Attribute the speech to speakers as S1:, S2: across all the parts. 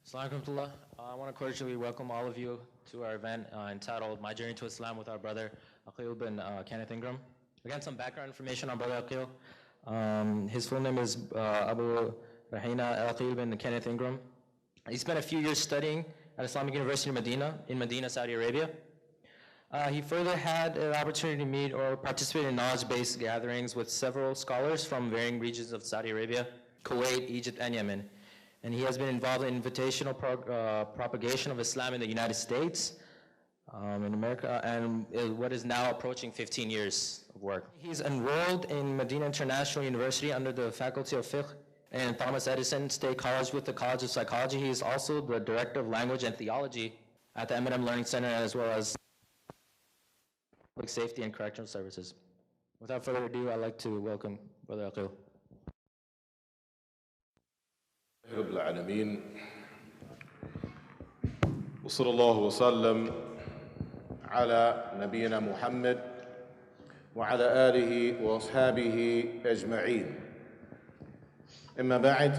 S1: Assalamu alaikum. I want to cordially welcome all of you to our event entitled My Journey to Islam with our brother Aqil Ibn Kenneth-eslamت. Again, some background information on Brother Aqil. His full name is Br Aqil Ibn Kenneth-eslamت. He spent a few years studying at Islamic University in Medina, Saudi Arabia. He further had an opportunity to meet or participate in knowledge-based gatherings with several scholars from varying regions of Saudi Arabia, Kuwait, Egypt, and Yemen. And he has been involved in invitational propagation of Islam in the United States, in America, and what is now approaching 15 years of work. He's enrolled in Medina International University under the Faculty of Fiqh and Thomas Edison State College with the College of Psychology. He is also the Director of Language and Theology at the M&M Learning Center, as well as Public Safety and Correctional Services. Without further ado, I'd like to welcome Brother Aqil.
S2: رب العالمين وصلى الله وسلم على نبينا محمد وعلى آله وأصحابه أجمعين. أما بعد،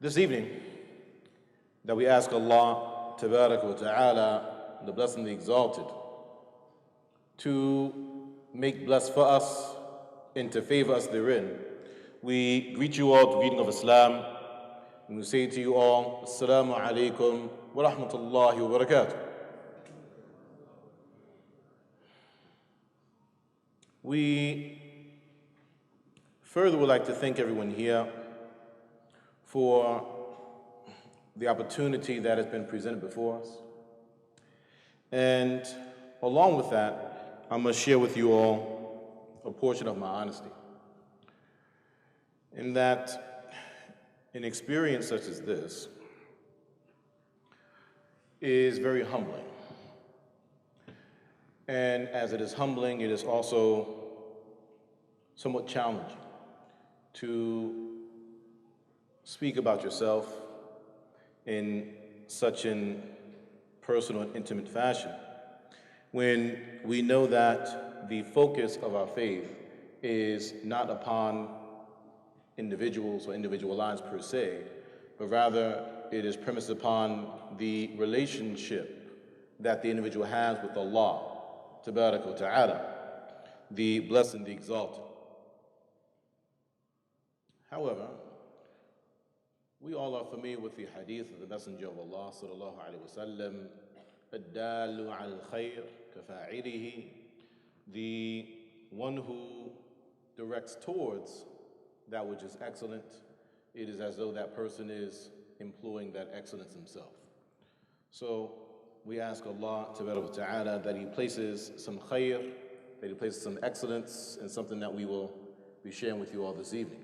S2: this evening that we ask Allah Tabarak wa Ta'ala, the Blessed and the Exalted, to make blessed for us and to favor us therein. We greet you all with the greeting of Islam, and we say to you all, Assalamu alaikum wa rahmatullahi wa barakatuh. We further would like to thank everyone here for the opportunity that has been presented before us. And along with that, I'm going to share with you all a portion of my honesty. In that, an experience such as this is very humbling. And as it is humbling, it is also somewhat challenging to speak about yourself in such an personal and intimate fashion, when we know that the focus of our faith is not upon individuals or individual lives per se, but rather it is premised upon the relationship that the individual has with Allah, Tabarak wa Ta'ala, the Blessed and the Exalted. However, we all are familiar with the hadith of the Messenger of Allah, sallallahu alaihi wasallam, الدال على الخير كفاعله, the one who directs towards that which is excellent, it is as though that person is employing that excellence himself. So we ask Allah Ta'ala that He places some khair, that He places some excellence in something that we will be sharing with you all this evening.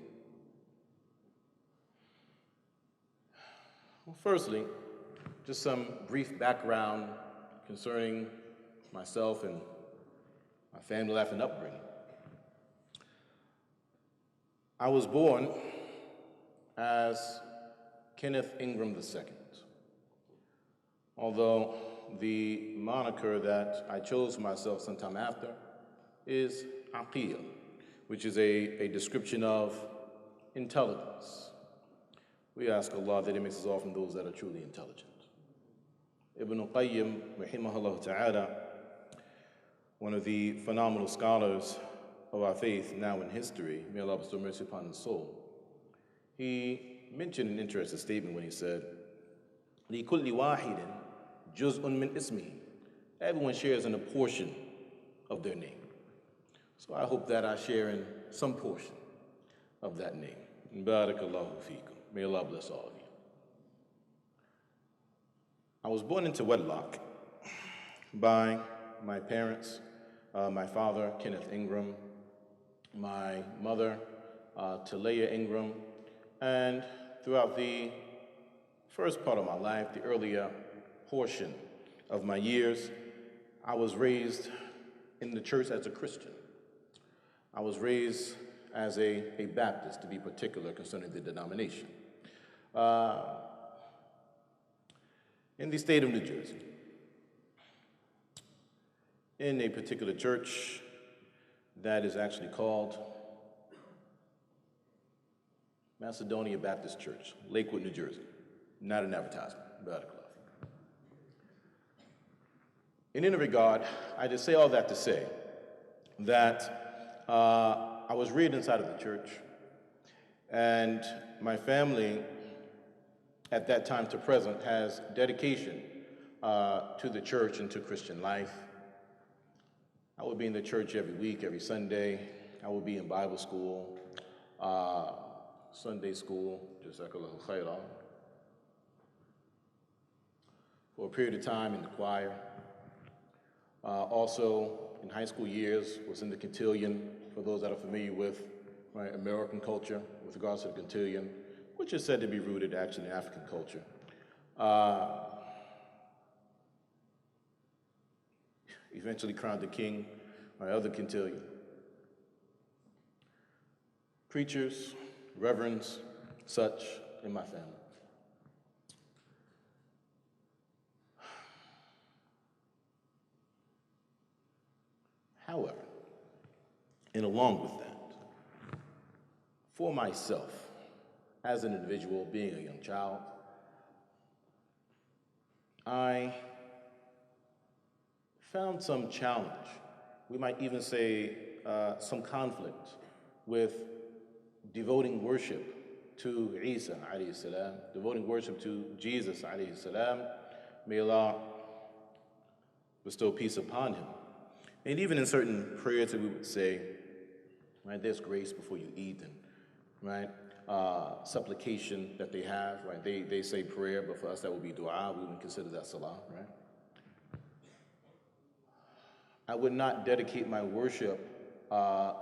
S2: Well, firstly, just some brief background concerning myself and my family life and upbringing. I was born as Kenneth Ingram II, although the moniker that I chose for myself sometime after is Aqil, which is a description of intelligence. We ask Allah that He makes us all from those that are truly intelligent. Ibn Qayyim, rahimahullah ta'ala, one of the phenomenal scholars of our faith now in history, may Allah bestow mercy upon his soul, he mentioned an interesting statement when he said, لِكُلِّ وَاحِدٍ جُزْءٌ مِّنْ اسْمِهِ. Everyone shares in a portion of their name. So I hope that I share in some portion of that name. Barakallahu feekum. May Allah bless all of you. I was born into wedlock by my parents, my father, Kenneth Ingram, my mother, Talia Ingram, and throughout the first part of my life, the earlier portion of my years, I was raised in the church as a Christian. I was raised as a Baptist, to be particular concerning the denomination, in the state of New Jersey, in a particular church that is actually called Macedonia Baptist Church, Lakewood, New Jersey. Not an advertisement, Br Aqil. In any regard, I just say all that to say that I was reared inside of the church, and my family at that time to present has dedication to the church and to Christian life. I would be in the church every week, every Sunday. I would be in Bible school, Sunday school, jazakallahu khairan, for a period of time in the choir. Also, in high school years, was in the cotillion, for those that are familiar with American culture with regards to the cotillion, which is said to be rooted actually in African culture. Eventually crowned the king of the cotillion. Preachers, reverends, such in my family. However, and along with that, for myself, as an individual, being a young child, I found some challenge, we might even say some conflict, with devoting worship to Isa alayhi salam, devoting worship to Jesus alayhi salam. May Allah bestow peace upon him. And even in certain prayers that we would say, right, there's grace before you eat, and right, supplication that they have, right, they say prayer, but for us that would be dua, we would consider that salah, right? I would not dedicate my worship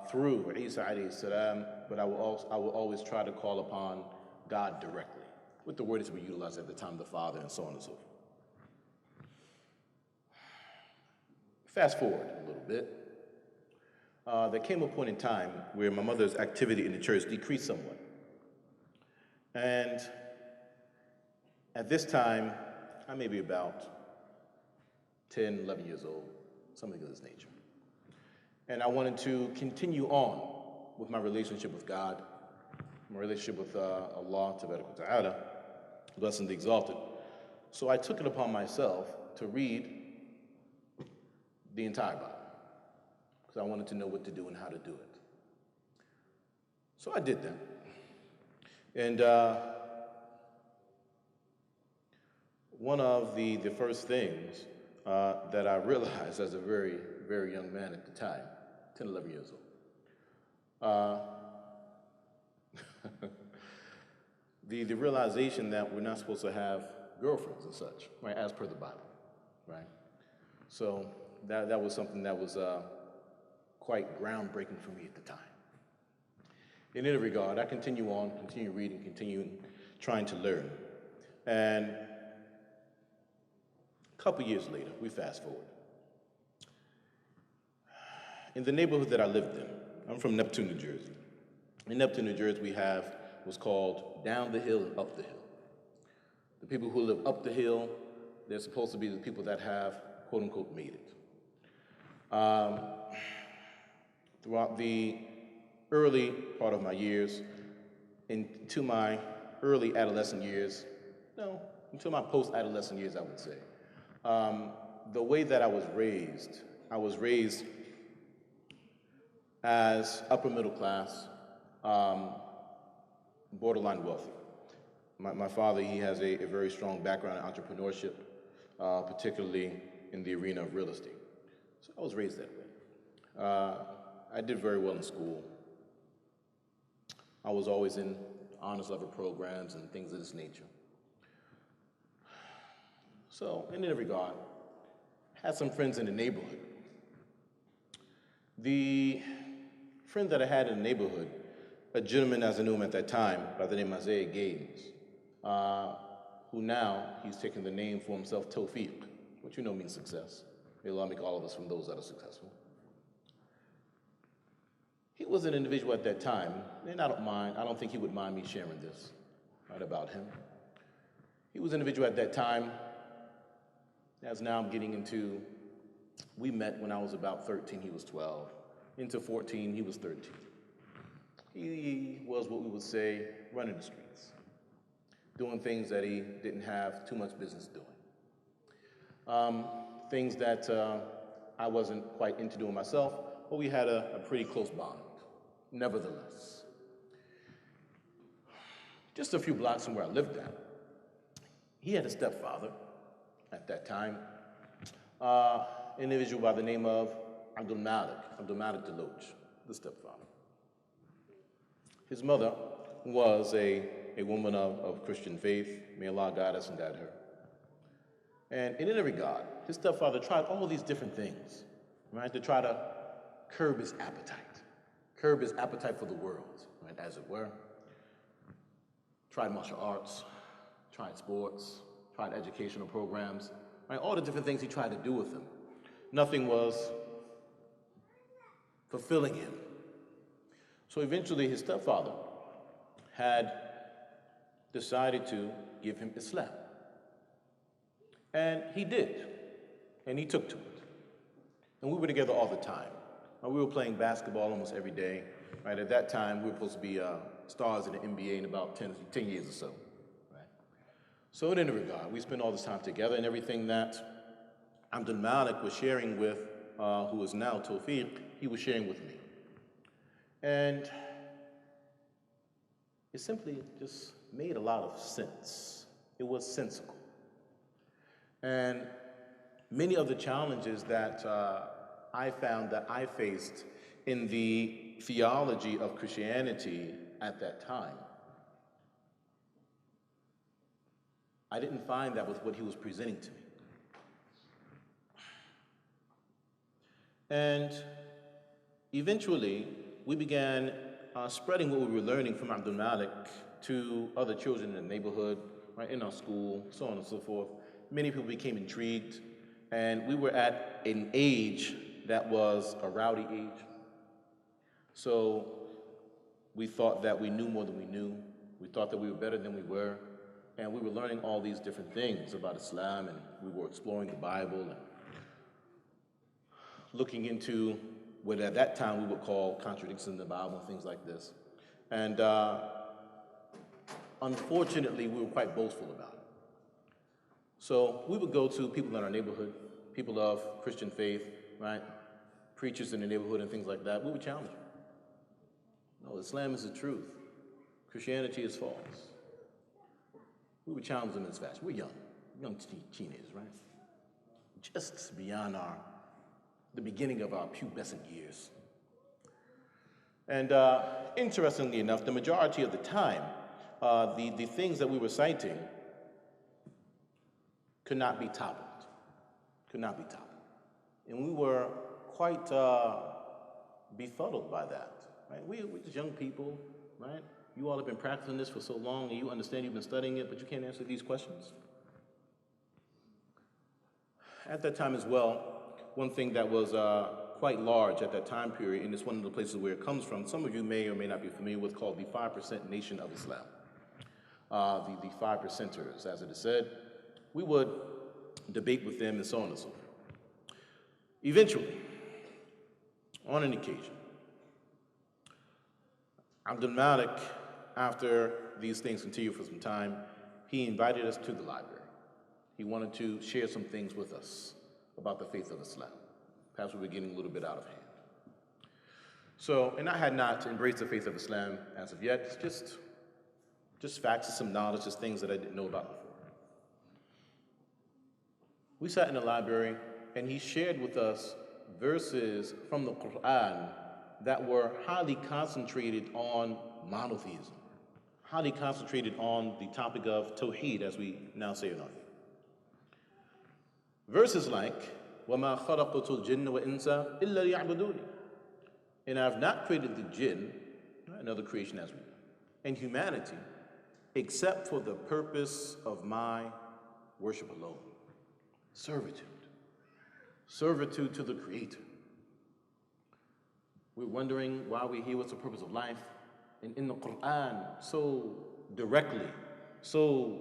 S2: through Isa alayhi salam, but I will always try to call upon God directly, with the words we utilized at the time, the Father, and so on and so forth. Fast forward a little bit. There came a point in time where my mother's activity in the church decreased somewhat. And at this time, I may be about 10, 11 years old, something of this nature. And I wanted to continue on with my relationship with God, my relationship with Allah, ta'ala, blessed and exalted. So I took it upon myself to read the entire Bible, because I wanted to know what to do and how to do it. So I did that. And one of the first things that I realized as a very, very young man at the time, 10, 11 years old, the realization that we're not supposed to have girlfriends and such, right, as per the Bible, right? So that was something that was quite groundbreaking for me at the time. In any regard, I continue reading, continue trying to learn. And a couple years later, we fast forward. In the neighborhood that I lived in, I'm from Neptune, New Jersey. In Neptune, New Jersey, we have what's called down the hill and up the hill. The people who live up the hill, they're supposed to be the people that have, quote unquote, made it. Throughout the early part of my years, into my early adolescent years, until my post-adolescent years, I would say, the way that I was raised as upper middle class, borderline wealthy. My father, he has a very strong background in entrepreneurship, particularly in the arena of real estate. So I was raised that way. I did very well in school. I was always in honors level programs and things of this nature. So in any regard, had some friends in the neighborhood. The friend that I had in the neighborhood, a gentleman, as I knew him at that time, by the name of Isaiah Gaines, who now he's taken the name for himself, Tawfiq, which you know means success. May Allah make all of us from those that are successful. He was an individual at that time, and I don't think he would mind me sharing this, right, about him. He was an individual at that time, as now I'm getting into, we met when I was about 13, he was 12. into 14, he was 13. He was what we would say running the streets, doing things that he didn't have too much business doing. Things that I wasn't quite into doing myself, but we had a pretty close bond, nevertheless. Just a few blocks from where I lived at, he had a stepfather at that time, an individual by the name of Abdul Malik Deloach, the stepfather. His mother was a woman of Christian faith. May Allah guide us and guide her. And in any regard, his stepfather tried all these different things, right, to try to curb his appetite for the world, right, as it were. Tried martial arts, tried sports, tried educational programs, right, all the different things he tried to do with him. Nothing was fulfilling him. So eventually his stepfather had decided to give him Islam. And he did, and he took to it. And we were together all the time. We were playing basketball almost every day. Right? At that time, we were supposed to be stars in the NBA in about 10 years or so. Right? So in any regard, we spent all this time together, and everything that Abdul Malik was sharing with, who is now Tawfiq, he was sharing with me. And it simply just made a lot of sense. It was sensical. And many of the challenges that I found that I faced in the theology of Christianity at that time, I didn't find that with what he was presenting to me. And eventually, we began spreading what we were learning from Abdul Malik to other children in the neighborhood, right, in our school, so on and so forth. Many people became intrigued, and we were at an age that was a rowdy age. So we thought that we knew more than we knew. We thought that we were better than we were. And we were learning all these different things about Islam, and we were exploring the Bible and looking into what at that time we would call contradictions in the Bible and things like this. And unfortunately, we were quite boastful about it. So we would go to people in our neighborhood, people of Christian faith, right? Preachers in the neighborhood and things like that. We would challenge them. No, Islam is the truth. Christianity is false. We would challenge them in this fashion. We're young teenagers, right? Just beyond the beginning of our pubescent years. And interestingly enough, the majority of the time, the things that we were citing could not be toppled. And we were quite befuddled by that, right? We're just young people, right? You all have been practicing this for so long, and you understand you've been studying it, but you can't answer these questions. At that time as well, one thing that was quite large at that time period, and it's one of the places where it comes from, some of you may or may not be familiar with, called the 5% Nation of Islam. The 5%ers, as it is said. We would debate with them and so on and so forth. Eventually, on an occasion, Abdul Malik, after these things continued for some time, he invited us to the library. He wanted to share some things with us about the faith of Islam. Perhaps we were getting a little bit out of hand. So, and I had not embraced the faith of Islam as of yet, just facts and some knowledge, just things that I didn't know about before. We sat in the library, and he shared with us verses from the Quran that were highly concentrated on monotheism, highly concentrated on the topic of Tawheed, as we now say in our faith. Verses like, وَمَا خَلَقْتُ الْجِنَّ وَإِنسَ إِلَّا لِيَعْبُدُونِ. And I have not created the jinn, another creation as we know, and humanity, except for the purpose of my worship alone. Servitude to the Creator. We're wondering why we're here, what's the purpose of life? And in the Quran, so directly, so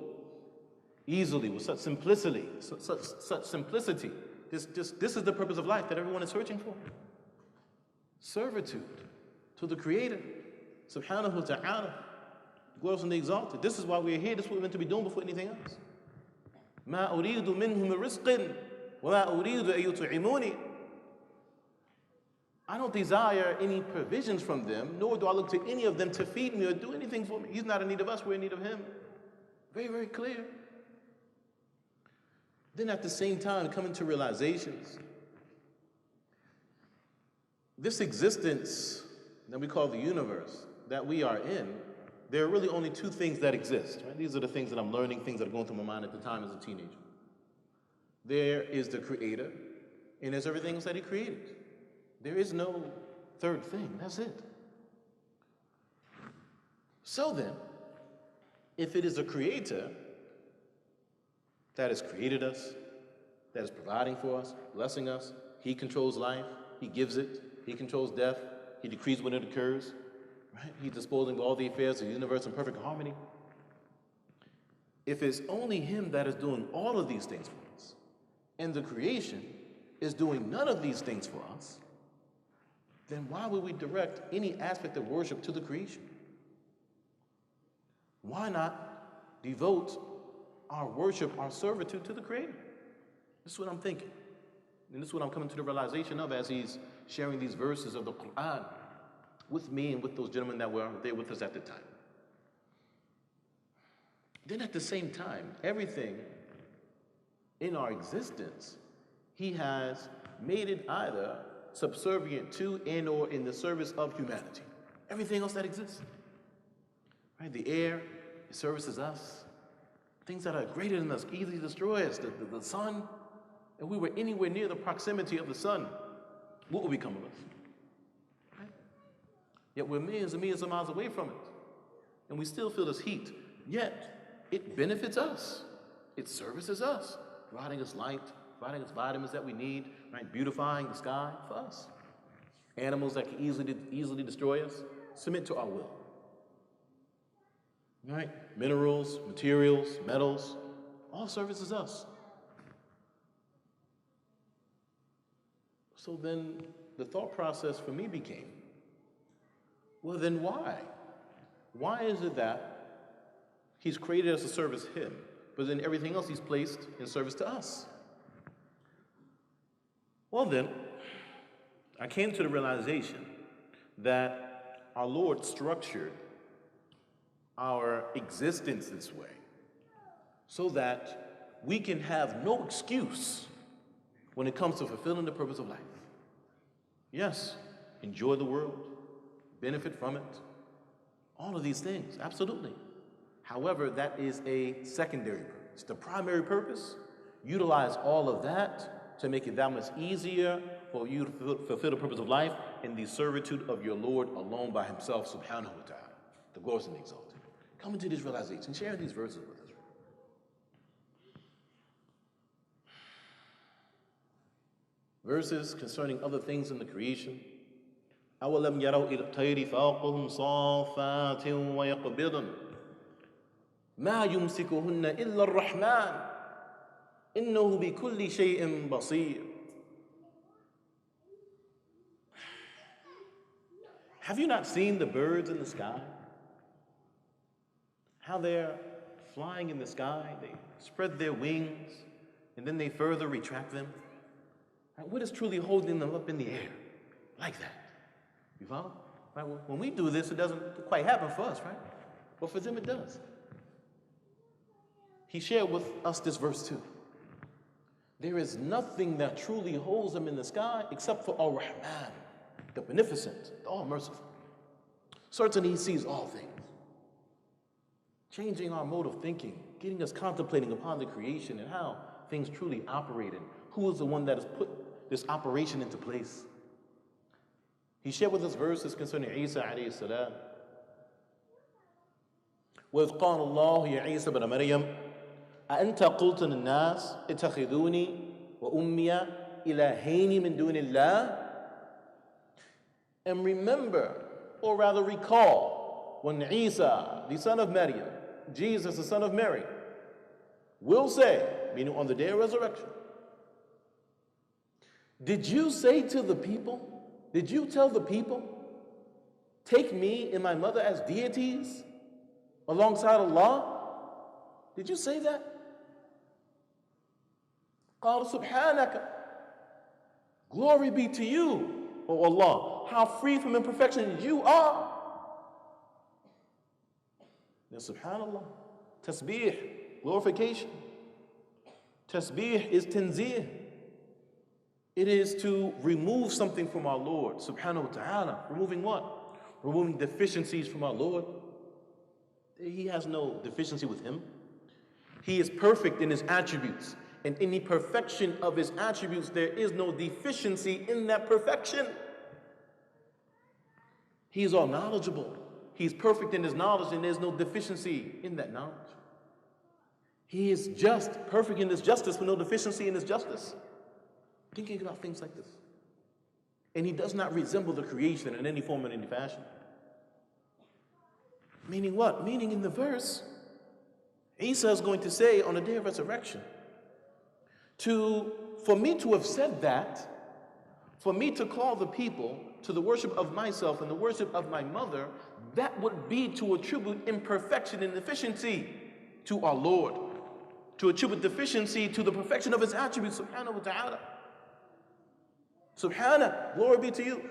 S2: easily, with such simplicity, this is the purpose of life that everyone is searching for. servitude to the Creator, subhanahu wa ta'ala, glorious and exalted. This is why we're here. This is what we're meant to be doing before anything else. ما أريد منهم من رزق وما أريد أن يطعموني. I don't desire any provisions from them, nor do I look to any of them to feed me or do anything for me. He's not in need of us, we're in need of him. Very, very clear. Then at the same time, coming to realizations. This existence that we call the universe that we are in, there are really only two things that exist. Right? These are the things that I'm learning, things that are going through my mind at the time as a teenager. There is the Creator, and there's everything else that he created. There is no third thing. That's it. So then, if it is a Creator that has created us, that is providing for us, blessing us, he controls life, he gives it, he controls death, he decrees when it occurs, right? He's disposing of all the affairs of the universe in perfect harmony. If it's only him that is doing all of these things for us, and the creation is doing none of these things for us, then why would we direct any aspect of worship to the creation? Why not devote our worship, our servitude to the Creator? This is what I'm thinking. And this is what I'm coming to the realization of as he's sharing these verses of the Quran with me and with those gentlemen that were there with us at the time. Then at the same time, everything in our existence, he has made it either subservient to and or in the service of humanity. Everything else that exists. Right? The air, it services us. Things that are greater than us easily destroy us. The sun, if we were anywhere near the proximity of the sun, what would become of us? Right? Yet we're millions and millions of miles away from it. And we still feel this heat. Yet, it benefits us. It services us, providing us light, providing us vitamins that we need, right? Beautifying the sky for us. Animals that can easily destroy us, submit to our will. Right? Minerals, materials, metals, all services us. So then the thought process for me became, well then why? Why is it that he's created us to service him, but then everything else he's placed in service to us? Well then, I came to the realization that our Lord structured our existence this way so that we can have no excuse when it comes to fulfilling the purpose of life. Yes, enjoy the world, benefit from it, all of these things, absolutely. However, that is a secondary purpose. The primary purpose, utilize all of that to make it that much easier for you to fulfill the purpose of life in the servitude of your Lord alone by himself, subhanahu wa ta'ala, the glorious and the exalted. Coming to this realization, share these verses with us. Verses concerning other things in the creation. أَوَلَمْ يَرَوْا إِلَى الطَّيْرِ فَوْقَهُمْ صَافَّاتٍ وَيَقْبِضْنَ مَا يُمْسِكُهُنَّ إِلَّا الرَّحْمَنُ إِنَّهُ بِكُلِّ شَيْءٍ بَصِيرٌ. Have you not seen the birds in the sky? How they're flying in the sky, they spread their wings, and then they further retract them. What is truly holding them up in the air like that? You follow? Right? When we do this, it doesn't quite happen for us, right? But for them, it does. He shared with us this verse too. There is nothing that truly holds them in the sky except for Ar-Rahman, the beneficent, the all-merciful. Certainly, he sees all things. Changing our mode of thinking, getting us contemplating upon the creation and how things truly operate and who is the one that has put this operation into place. He shared with us verses concerning Isa alayhi salam. وَإِذْ قَالَ اللَّهُ يَا عِيسَى بْنَ مَرْيَمَ أَأَنْتَ قُلْتَ لِلنَّاسِ اتَّخِذُونِي وَأُمِّيَ إِلَٰهَيْنِ مِن دُونِ اللَّهِ. And remember, or rather recall, when Isa, the son of Maryam, Jesus, the son of Mary, will say, meaning on the day of resurrection, did you say to the people Did you tell the people, take me and my mother as deities alongside Allah? Did you say that? قال سبحانك, glory be to you, O Allah, how free from imperfection you are. Then subhanallah, tasbih, glorification. Tasbih is tanzih. It is to remove something from our Lord, subhanahu wa ta'ala. Removing what? Removing deficiencies from our Lord. He has no deficiency with him. He is perfect in his attributes. And in the perfection of his attributes, there is no deficiency in that perfection. He is all knowledgeable. He's perfect in his knowledge, and there's no deficiency in that knowledge. He is just, perfect in his justice, with no deficiency in his justice. Thinking about things like this. And he does not resemble the creation in any form or in any fashion. Meaning what? Meaning in the verse, Isa is going to say on the day of resurrection, for me to have said that, for me to call the people to the worship of myself and the worship of my mother, that would be to attribute imperfection and deficiency to our Lord, to attribute deficiency to the perfection of his attributes, subhanahu wa ta'ala. Subhana, glory be to you.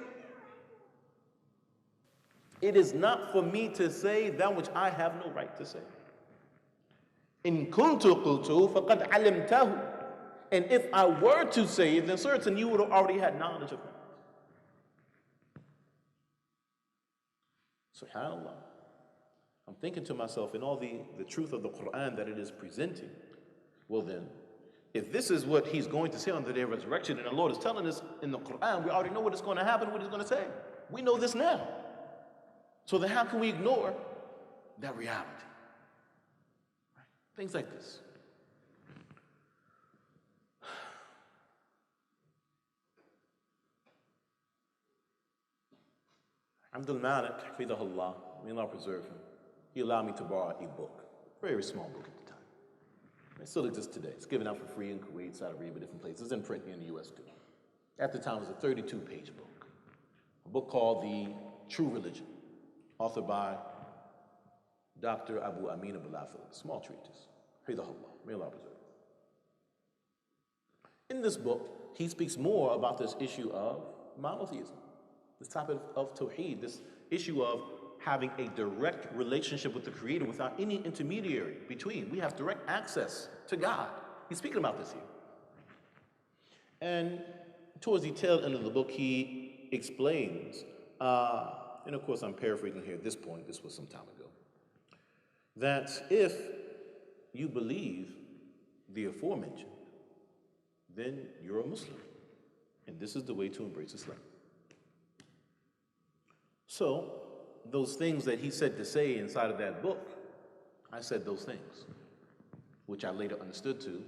S2: It is not for me to say that which I have no right to say. In kuntu qultu faqad alimtahu. And if I were to say it, then certain you would have already had knowledge of it. SubhanAllah. I'm thinking to myself, in all the truth of the Quran that it is presenting, well then, if this is what he's going to say on the day of resurrection, and the Lord is telling us in the Quran, we already know what is going to happen, what he's going to say. We know this now. So then how can we ignore that reality? Right? Things like this. Abdul Malik, hafidhahullah, may Allah preserve him. He allowed me to borrow a book, very small book at the time. It still exists today. It's given out for free in Kuwait, Saudi Arabia, different places. It's in print here in the U.S. too. At the time, it was a 32-page book. A book called The True Religion, authored by Dr. Abu Amin Abulafil, a small treatise. Hafidhahullah, may Allah preserve him. In this book, he speaks more about this issue of monotheism, this topic of tawheed, this issue of having a direct relationship with the Creator without any intermediary between. We have direct access to God. He's speaking about this here. And towards the tail end of the book, he explains, and of course I'm paraphrasing here at this point, this was some time ago, that if you believe the aforementioned, then you're a Muslim. And this is the way to embrace Islam. So, those things that he said to say inside of that book, I said those things, which I later understood to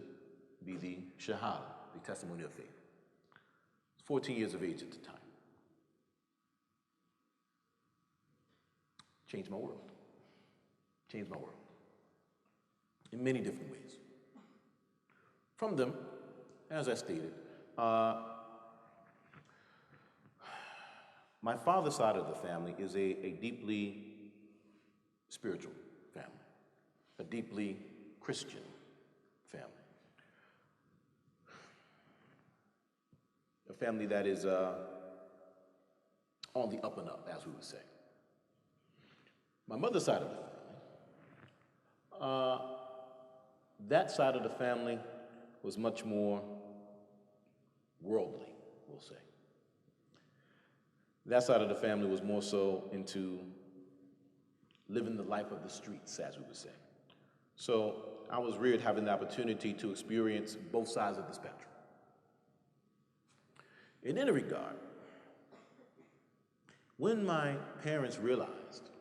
S2: be the Shahada, the testimony of faith. I was 14 years of age at the time. Changed my world. Changed my world. In many different ways. From them, as I stated, my father's side of the family is a deeply spiritual family, a deeply Christian family. A family that is on the up and up, as we would say. My mother's side of the family, that side of the family was much more worldly, we'll say. That side of the family was more so into living the life of the streets, as we would say. So I was reared having the opportunity to experience both sides of the spectrum. In any regard, when my parents realized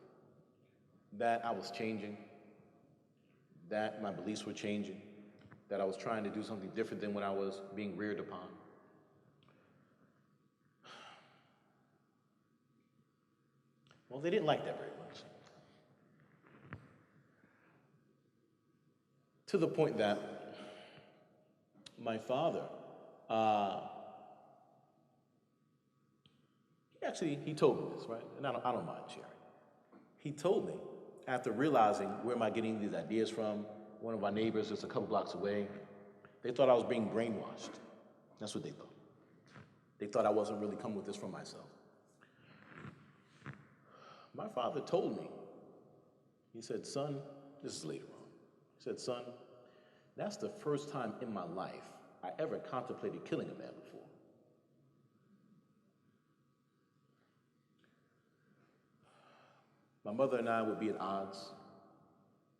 S2: that I was changing, that my beliefs were changing, that I was trying to do something different than what I was being reared upon, well, they didn't like that very much. To the point that my father, Actually, he told me this, right? And I don't mind sharing. He told me, after realizing where am I getting these ideas from, one of our neighbors just a couple blocks away, they thought I was being brainwashed. That's what they thought. They thought I wasn't really coming with this from myself. My father told me, he said, son, this is later on, he said, son, that's the first time in my life I ever contemplated killing a man before. My mother and I would be at odds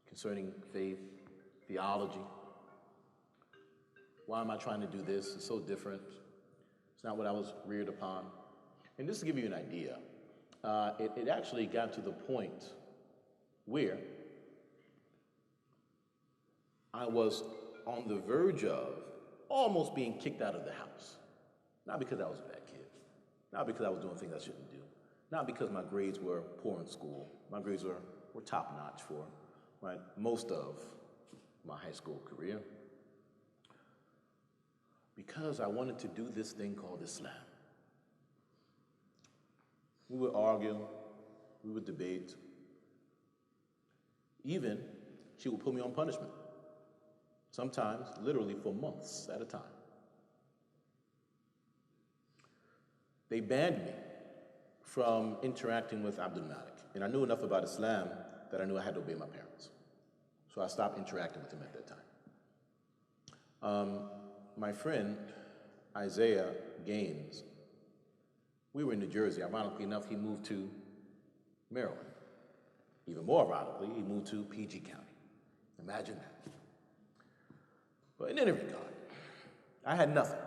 S2: concerning faith, theology. Why am I trying to do this? It's so different. It's not what I was reared upon. And just to give you an idea, it actually got to the point where I was on the verge of almost being kicked out of the house. Not because I was a bad kid, not because I was doing things I shouldn't do, not because my grades were poor in school. My grades were top-notch for most of my high school career. Because I wanted to do this thing called Islam. We would argue, we would debate. Even she would put me on punishment. Sometimes, literally for months at a time. They banned me from interacting with Abdul Malik. And I knew enough about Islam that I knew I had to obey my parents. So I stopped interacting with him at that time. My friend, Isaiah Gaines, we were in New Jersey. Ironically enough, he moved to Maryland. Even more ironically, he moved to PG County. Imagine that. But in any regard, I had nothing.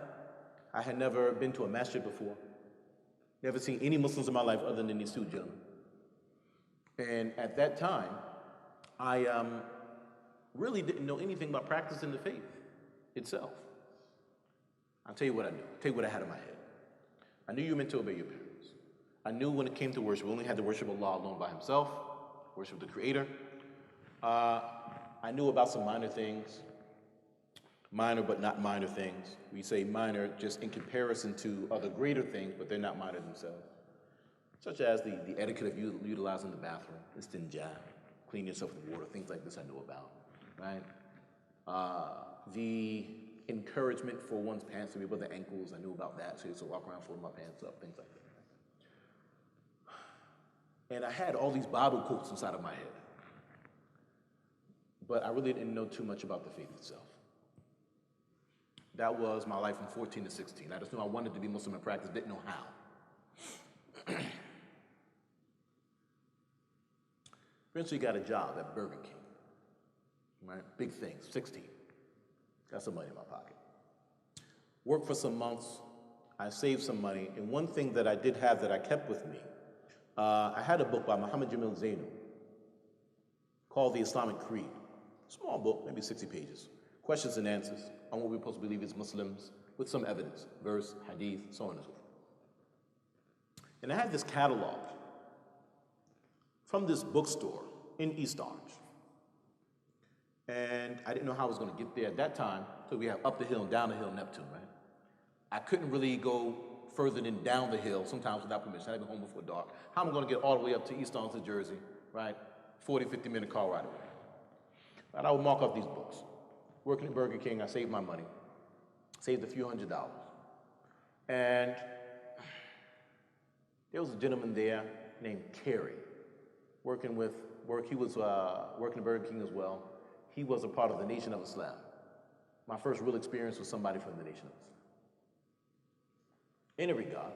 S2: I had never been to a masjid before, never seen any Muslims in my life other than these two gentlemen. And at that time, I really didn't know anything about practicing the faith itself. I'll tell you what I knew. I'll tell you what I had in my head. I knew you were meant to obey your parents. I knew when it came to worship, we only had to worship Allah alone by himself, worship the Creator. I knew about some minor things, minor but not minor things. We say minor just in comparison to other greater things, but they're not minor themselves. Such as the etiquette of utilizing the bathroom, istinja, clean yourself with water, things like this I knew about, right? The encouragement for one's pants to be above the ankles, I knew about that, so I used to walk around folding my pants up, things like that. And I had all these Bible quotes inside of my head, but I really didn't know too much about the faith itself. That was my life from 14 to 16. I just knew I wanted to be Muslim in practice, didn't know how. Eventually got a job at Burger King, right? Big things, 16. Got some money in my pocket. Worked for some months, I saved some money, and one thing that I did have that I kept with me, I had a book by Muhammad Jamil Zainu called The Islamic Creed. Small book, maybe 60 pages. Questions and answers on what we're supposed to believe as Muslims with some evidence, verse, hadith, so on and so forth. And I had this catalog from this bookstore in East Orange. And I didn't know how I was going to get there at that time, so we have up the hill and down the hill Neptune, right? I couldn't really go further than down the hill, sometimes without permission. I had to be home before dark. How am I going to get all the way up to East Orange, New Jersey, right? 40, 50-minute car ride away. And I would mark off these books. Working at Burger King, I saved my money, saved a few $100s. And there was a gentleman there named Kerry, he was working at Burger King as well. He was a part of the Nation of Islam. My first real experience with somebody from the Nation of Islam. In a regard,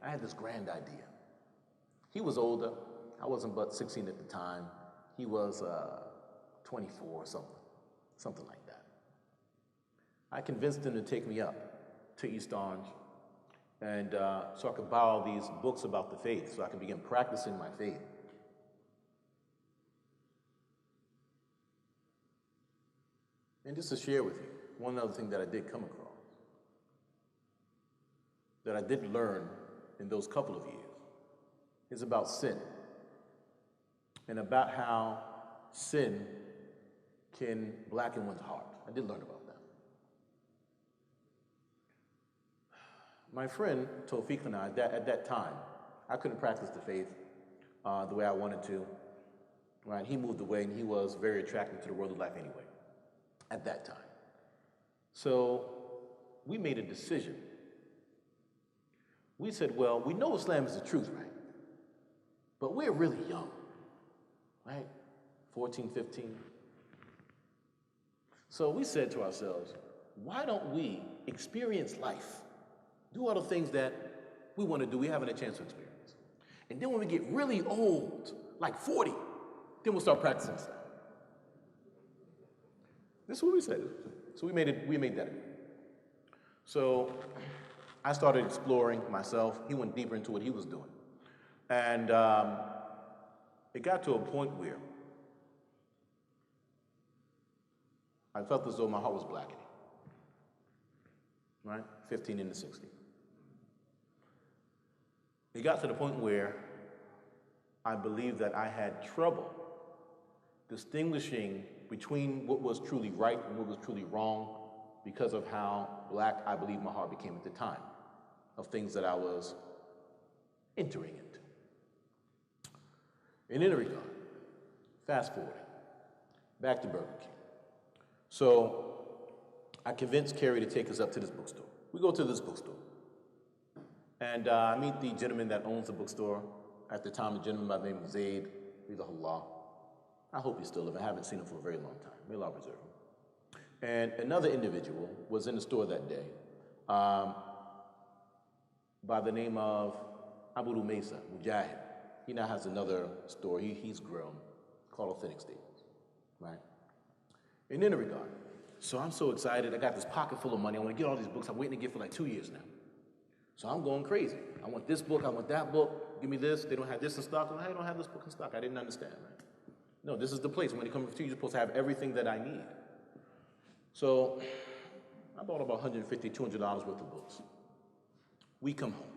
S2: I had this grand idea. He was older. I wasn't but 16 at the time. He was 24 or something like that. I convinced him to take me up to East Orange, and so I could buy all these books about the faith, so I could begin practicing my faith. And just to share with you, one other thing that I did come across, that I did learn in those couple of years, is about sin, and about how sin can blacken one's heart. I did learn about that. My friend Tawfiq and I, at that time, I couldn't practice the faith the way I wanted to. Right? He moved away, and he was very attracted to the world of life anyway, at that time. So we made a decision. We said, well, we know Islam is the truth, right? But we're really young, right? 14, 15. So we said to ourselves, why don't we experience life? Do all the things that we want to do, we haven't a chance to experience. And then when we get really old, like 40, then we'll start practicing Islam. This is what we said. So we made that. So I started exploring myself. He went deeper into what he was doing. And it got to a point where I felt as though my heart was blackening. Right? 15 into 60. It got to the point where I believed that I had trouble distinguishing between what was truly right and what was truly wrong because of how black I believe my heart became at the time of things that I was entering into. In any regard, fast forward, back to Br Aqil. So I convinced Carrie to take us up to this bookstore. We go to this bookstore. And I meet the gentleman that owns the bookstore. At the time, the gentleman by the name of Zaid, Rillah. I hope he's still living. I haven't seen him for a very long time. May Allah preserve him. And another individual was in the store that day by the name of Abu Mesa, Mujahid. He now has another store. He's grown, called Authentic Statements, right? In any regard, so I'm so excited. I got this pocket full of money. I want to get all these books. I'm waiting to get for like 2 years now. So I'm going crazy. I want this book. I want that book. Give me this. They don't have this in stock. I don't have this book in stock. I didn't understand, right? No, this is the place. When you come to you, you're supposed to have everything that I need. So I bought about $150, $200 worth of books. We come home.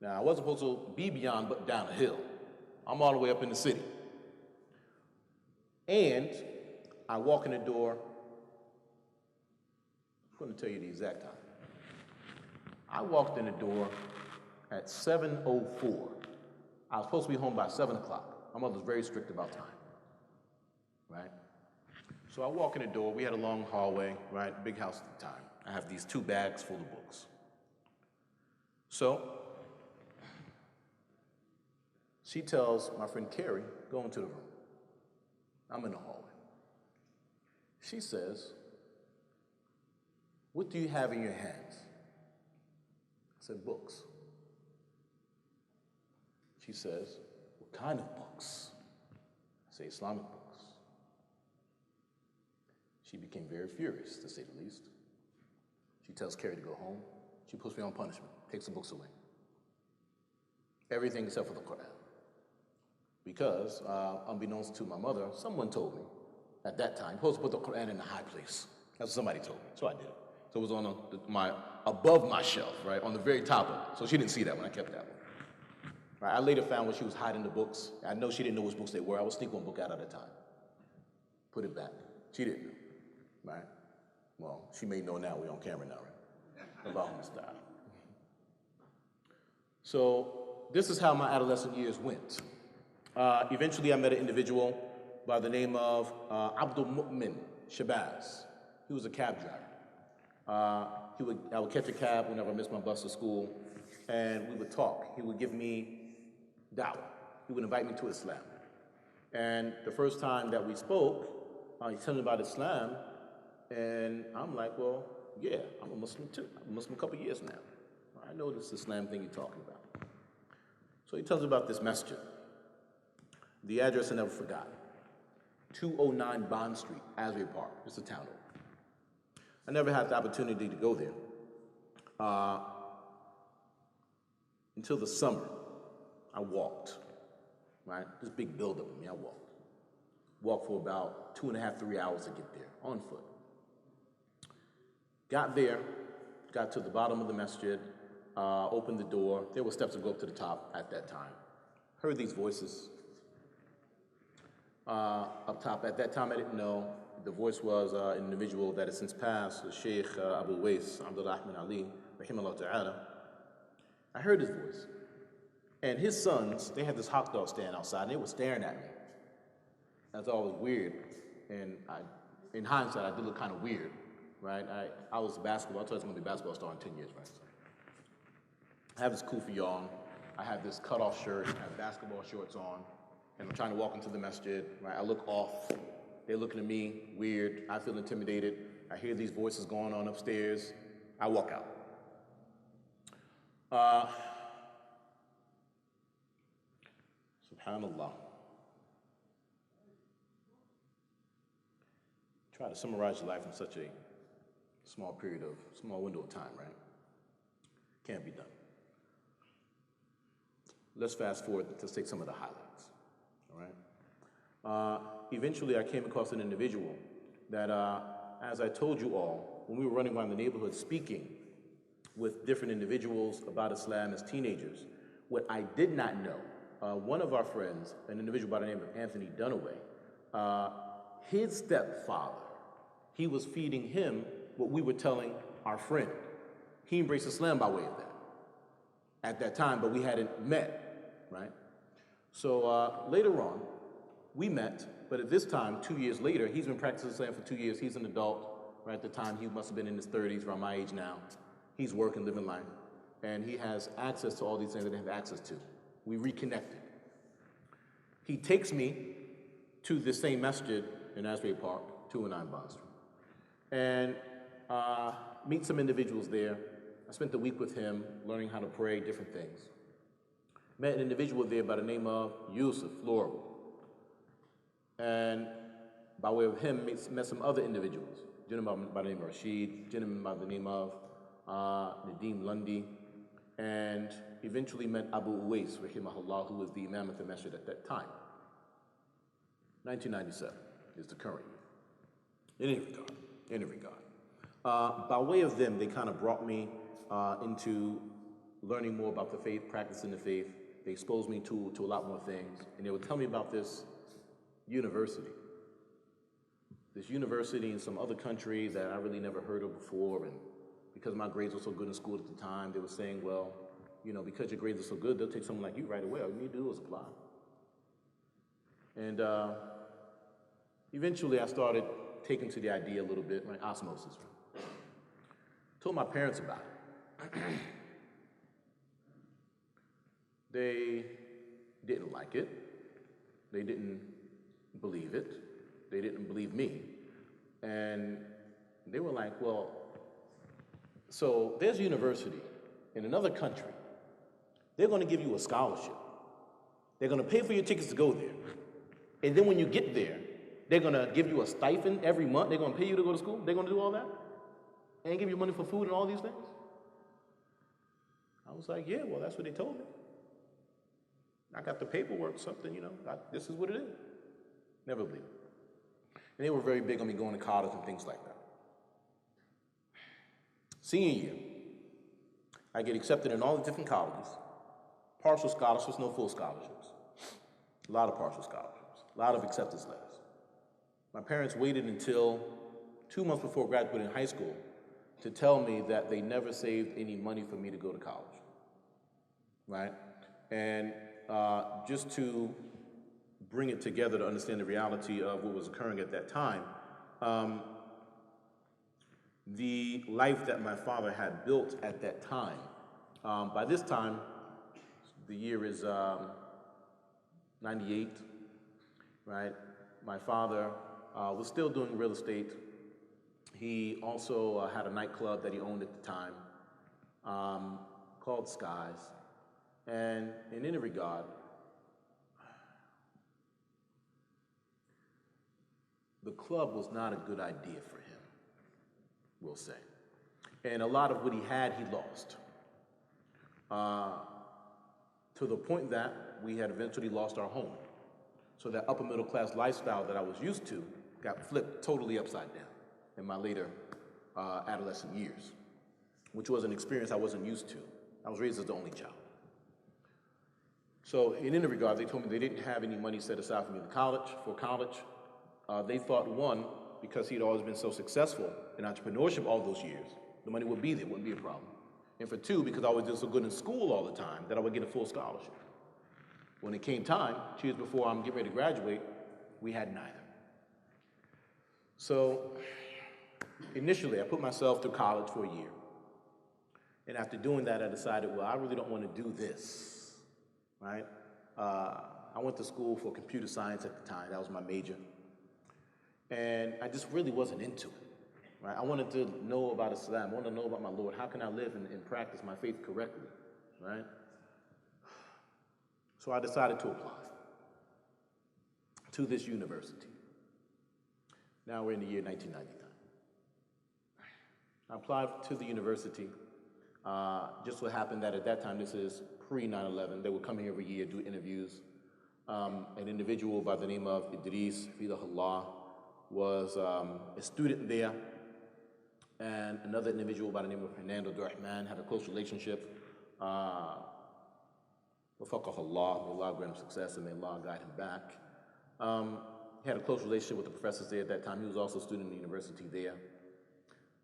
S2: Now, I wasn't supposed to be beyond but down a hill. I'm all the way up in the city. And I walk in the door. I'm going to tell you the exact time. I walked in the door at 7:04. I was supposed to be home by 7 o'clock. My mother was very strict about time, right? So I walk in the door. We had a long hallway, right? Big house at the time. I have these 2 bags full of books. So she tells my friend Carrie, go into the room. I'm in the hallway. She says, what do you have in your hands? I said, books. She says, what kind of books? I say, Islamic books. She became very furious, to say the least. She tells Carrie to go home. She puts me on punishment, takes the books away. Everything except for the Quran. Because, unbeknownst to my mother, someone told me at that time, you're supposed to put the Quran in a high place. That's what somebody told me, so I did it. So it was on above my shelf, right, on the very top of it. So she didn't see that when I kept that one. Right, I later found when she was hiding the books. I know she didn't know which books they were. I would sneak one book out at a time. Put it back. She didn't know, right? Well, she may know now. We're on camera now, right? About my style. So this is how my adolescent years went. Eventually, I met an individual by the name of Abdul Mu'min Shabazz. He was a cab driver. I would catch a cab whenever I missed my bus to school, and we would talk. He would give me da'wah. He would invite me to Islam. And the first time that we spoke, he told me about Islam, and I'm like, well, yeah, I'm a Muslim too. I'm a Muslim a couple years now. I know this Islam thing you're talking about. So he tells me about this masjid. The address I never forgot. 209 Bond Street, Asbury Park. It's a town over. I never had the opportunity to go there until the summer. I walked, right? This big buildup of me, I walked. Walked for about 2.5, 3 hours to get there, on foot. Got there, got to the bottom of the masjid, opened the door. There were steps to go up to the top at that time. Heard these voices up top. At that time, I didn't know. The voice was an individual that has since passed, Sheikh Abu Wais, Abdul Rahman Ali, rahimahullah ta'ala. I heard his voice. And his sons, they had this hot dog stand outside, and they were staring at me. I thought it was weird, and in hindsight, I did look kind of weird, right? I was basketball. I thought I was going to be a basketball star in 10 years, right? So I have this kufi on. I have this cutoff shirt. I have basketball shorts on, and I'm trying to walk into the masjid, right? I look off. They're looking at me, weird. I feel intimidated. I hear these voices going on upstairs. I walk out. Subhanallah. Try to summarize your life in such a small window of time, right? Can't be done. Let's fast forward. Let's take some of the highlights, all right? Eventually, I came across an individual that, as I told you all, when we were running around the neighborhood speaking with different individuals about Islam as teenagers, what I did not know, one of our friends, an individual by the name of Anthony Dunaway, his stepfather, he was feeding him what we were telling our friend. He embraced Islam by way of that at that time, but we hadn't met, right? So later on, we met, but at this time, 2 years later, he's been practicing Islam for 2 years. He's an adult. Right at the time, he must have been in his 30s, around my age now. He's working, living life, and he has access to all these things that I have access to. We reconnected. He takes me to the same masjid in Asbury Park, 209 Bond Street, and meet some individuals there. I spent the week with him, learning how to pray, different things. Met an individual there by the name of Yusuf Florable. And by way of him, met some other individuals. Gentleman by the name of Rashid, gentleman by the name of Nadeem Lundy, and eventually met Abu Uwais, rahimahullah, who was the imam of the masjid at that time. 1997 is the current year. In any regard. By way of them, they kind of brought me into learning more about the faith, practicing the faith. They exposed me to a lot more things, and they would tell me about this university. This university in some other country that I really never heard of before, and because my grades were so good in school at the time, they were saying, well, you know, because your grades are so good, they'll take someone like you right away. All you need to do is apply. And eventually I started taking to the idea a little bit, right? Osmosis. Told my parents about it. They didn't like it. They didn't believe it. They didn't believe me. And they were like, well, so there's a university in another country. They're going to give you a scholarship. They're going to pay for your tickets to go there. And then when you get there, they're going to give you a stipend every month. They're going to pay you to go to school. They're going to do all that. And give you money for food and all these things. I was like, yeah, well, that's what they told me. I got the paperwork, something, you know, this is what it is. Never believed it. And they were very big on me going to college and things like that. Senior year, I get accepted in all the different colleges. Partial scholarships, no full scholarships. A lot of partial scholarships, a lot of acceptance letters. My parents waited until 2 months before graduating high school to tell me that they never saved any money for me to go to college, right? And just to bring it together to understand the reality of what was occurring at that time, the life that my father had built at that time, by this time, the year is 98, right? My father was still doing real estate. He also had a nightclub that he owned at the time called Skies. And in any regard, the club was not a good idea for him, we'll say. And a lot of what he had, he lost. To the point that we had eventually lost our home. So that upper middle class lifestyle that I was used to got flipped totally upside down in my later adolescent years, which was an experience I wasn't used to. I was raised as the only child. So in any regard, they told me they didn't have any money set aside for me for college. They thought, one, because he'd always been so successful in entrepreneurship all those years, the money would be there, wouldn't be a problem. And for two, because I was just so good in school all the time, that I would get a full scholarship. When it came time, 2 years before I'm getting ready to graduate, we had neither. So initially, I put myself through college for a year. And after doing that, I decided, well, I really don't want to do this, right? I went to school for computer science at the time. That was my major. And I just really wasn't into it, right? I wanted to know about Islam. I wanted to know about my Lord. How can I live and practice my faith correctly, right? So I decided to apply to this university. Now we're in the year 1999. I applied to the university. Just so happened that at that time, this is pre-9/11, they would come here every year, do interviews. An individual by the name of Idris, ولله, was a student there. And another individual by the name of Fernando Durrahman had a close relationship. Wafaqah Allah, may Allah grant him success and may Allah guide him back. He had a close relationship with the professors there at that time. He was also a student in the university there.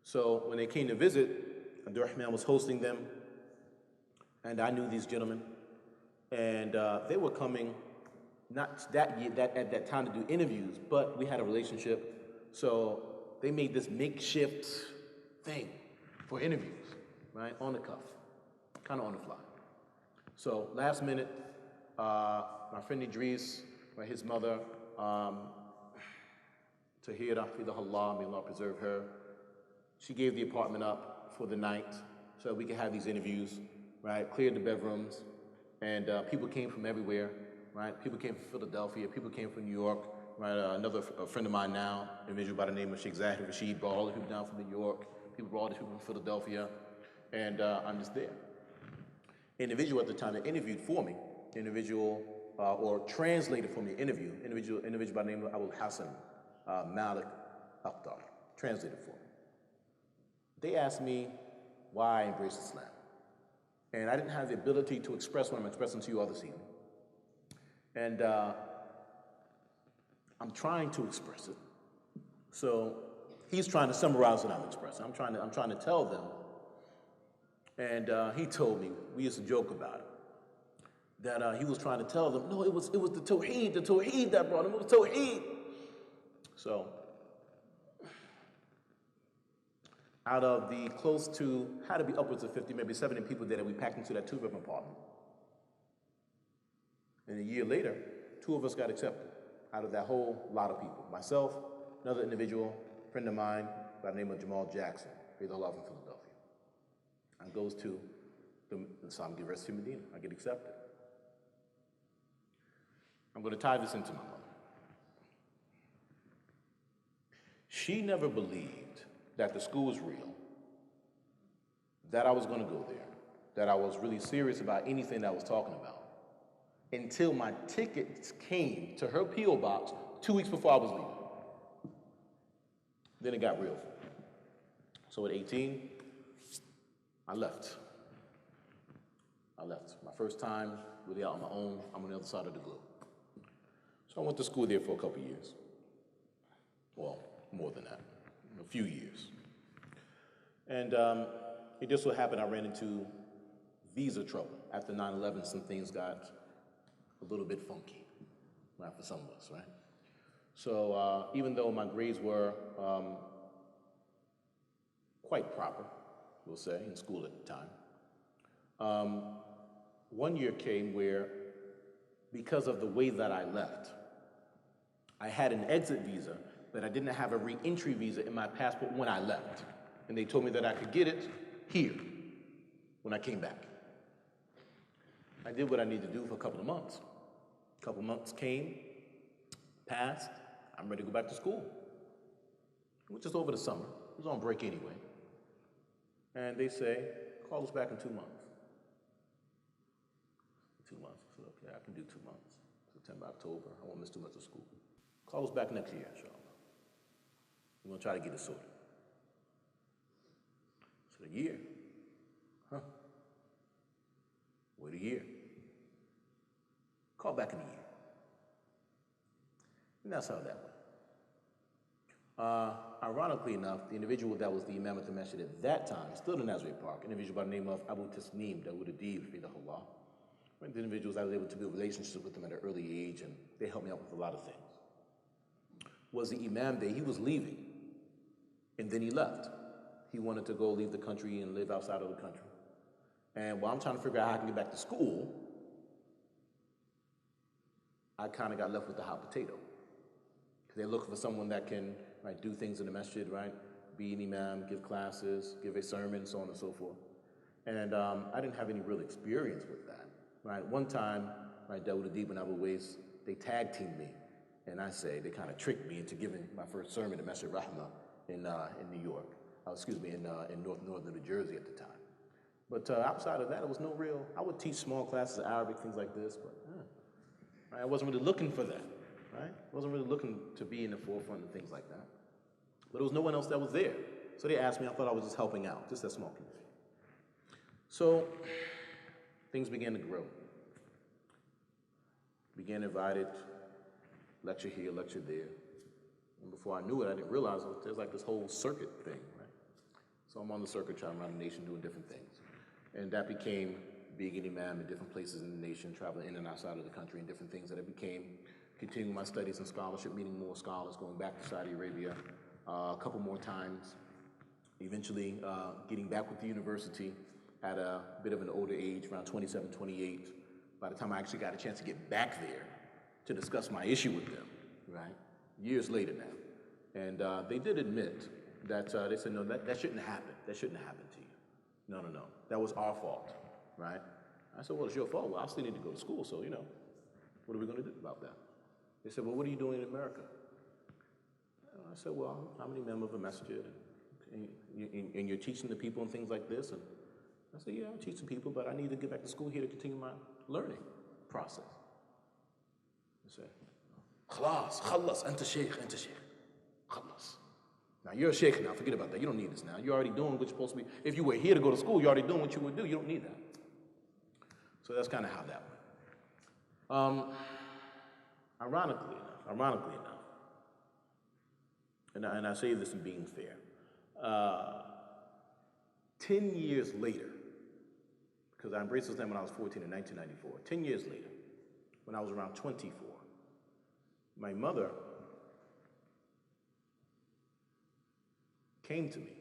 S2: So when they came to visit, Abdurrahman was hosting them, and I knew these gentlemen, and they were coming not at that time to do interviews, but we had a relationship, so they made this makeshift thing for interviews, right, on the cuff, kind of on the fly. So last minute, my friend Idris, right, his mother, Tahira, Allah, may Allah preserve her, she gave the apartment up for the night so we could have these interviews, right? Cleared the bedrooms, and people came from everywhere, right? People came from Philadelphia, people came from New York, right? Another friend of mine now, an individual by the name of Sheikh Zahid Rashid, brought all the people down from New York, people brought all the people from Philadelphia, and I'm just there. An individual at the time that interviewed for me, or translated for me, individual by the name of Abu Hassan Malik Akhtar, translated for me. They asked me why I embraced Islam. And I didn't have the ability to express what I'm expressing to you all this evening. And I'm trying to express it. So he's trying to summarize what I'm expressing. I'm trying to tell them. And he told me, we used to joke about it, that he was trying to tell them, no, it was the Tawheed that brought him, it was Tawheed. So out of the close to, had to be upwards of 50, maybe 70 people there that we packed into that two-bedroom apartment. And a year later, 2 of us got accepted out of that whole lot of people. Myself, another individual, friend of mine by the name of Jamal Jackson, from Philadelphia. And goes to the Islamic University of Medina. I get accepted. I'm going to tie this into my mother. She never believed that the school was real, that I was going to go there, that I was really serious about anything that I was talking about, until my tickets came to her P.O. box 2 weeks before I was leaving. Then it got real. So at 18, I left. My first time really out on my own. I'm on the other side of the globe. So I went to school there for a couple years. Well, more than that. A few years. And it just so happened I ran into visa trouble. After 9/11, some things got a little bit funky, right, for some of us, right? So even though my grades were quite proper, we'll say, in school at the time, one year came where, because of the way that I left, I had an exit visa, but I didn't have a re-entry visa in my passport when I left. And they told me that I could get it here when I came back. I did what I needed to do for a couple of months. A couple of months came, passed, I'm ready to go back to school. It was just over the summer. It was on break anyway. And they say, call us back in 2 months. 2 months. I said, okay, I can do 2 months. September, October, I won't miss too much of school. Call us back next year, inshallah. We're gonna try to get it sorted. So a year. Huh? Wait a year. Call back in a year. And that's how that went. Ironically enough, the individual that was the Imam at the Masjid at that time, still in Nazareth Park, an individual by the name of Abu Tasneem Dawood Adib, The individuals, I was able to build relationships with them at an early age, and they helped me out with a lot of things. Was the Imam Day, he was leaving, and then he left. He wanted to go leave the country and live outside of the country. And while I'm trying to figure out how I can get back to school, I kind of got left with the hot potato. Because they're looking for someone that can do things in the masjid, right? Be an imam, give classes, give a sermon, so on and so forth. And I didn't have any real experience with that, right? One time, Dawood Adib and Abu Wais, they tag teamed me. And they kind of tricked me into giving my first sermon at Masjid Rahma in New York. In northern New Jersey at the time. But outside of that, it was no real, I would teach small classes of Arabic, things like this, but I wasn't really looking for that, right? I wasn't really looking to be in the forefront and things like that. But there was no one else that was there. So they asked me, I thought I was just helping out, just that small community. So things began to grow. Began invited, lecture here, lecture there. And before I knew it, I didn't realize there's like this whole circuit thing, right? So I'm on the circuit traveling around the nation doing different things. And that became being an imam in different places in the nation, traveling in and outside of the country and different things that it became, continuing my studies and scholarship, meeting more scholars, going back to Saudi Arabia a couple more times, eventually getting back with the university at a bit of an older age, around 27, 28. By the time I actually got a chance to get back there to discuss my issue with them, right? Years later now. And they did admit that, they said, no, that shouldn't happen. That shouldn't happen to you. No. That was our fault, right? I said, well, it's your fault. Well, I still need to go to school, so, what are we going to do about that? They said, well, what are you doing in America? I said, well, I'm an imam of a masjid, and you're teaching the people and things like this. And I said, yeah, I'm teaching people, but I need to get back to school here to continue my learning process. He said, خلاص, أنت شيخ, خلاص. Now you're a sheikh now, forget about that. You don't need this now. You're already doing what you're supposed to be. If you were here to go to school, you're already doing what you would do. You don't need that. So that's kind of how that went. Ironically enough, and I say this in being fair, 10 years later, because I embraced Islam when I was 14 in 1994, 10 years later, when I was around 24, my mother came to me,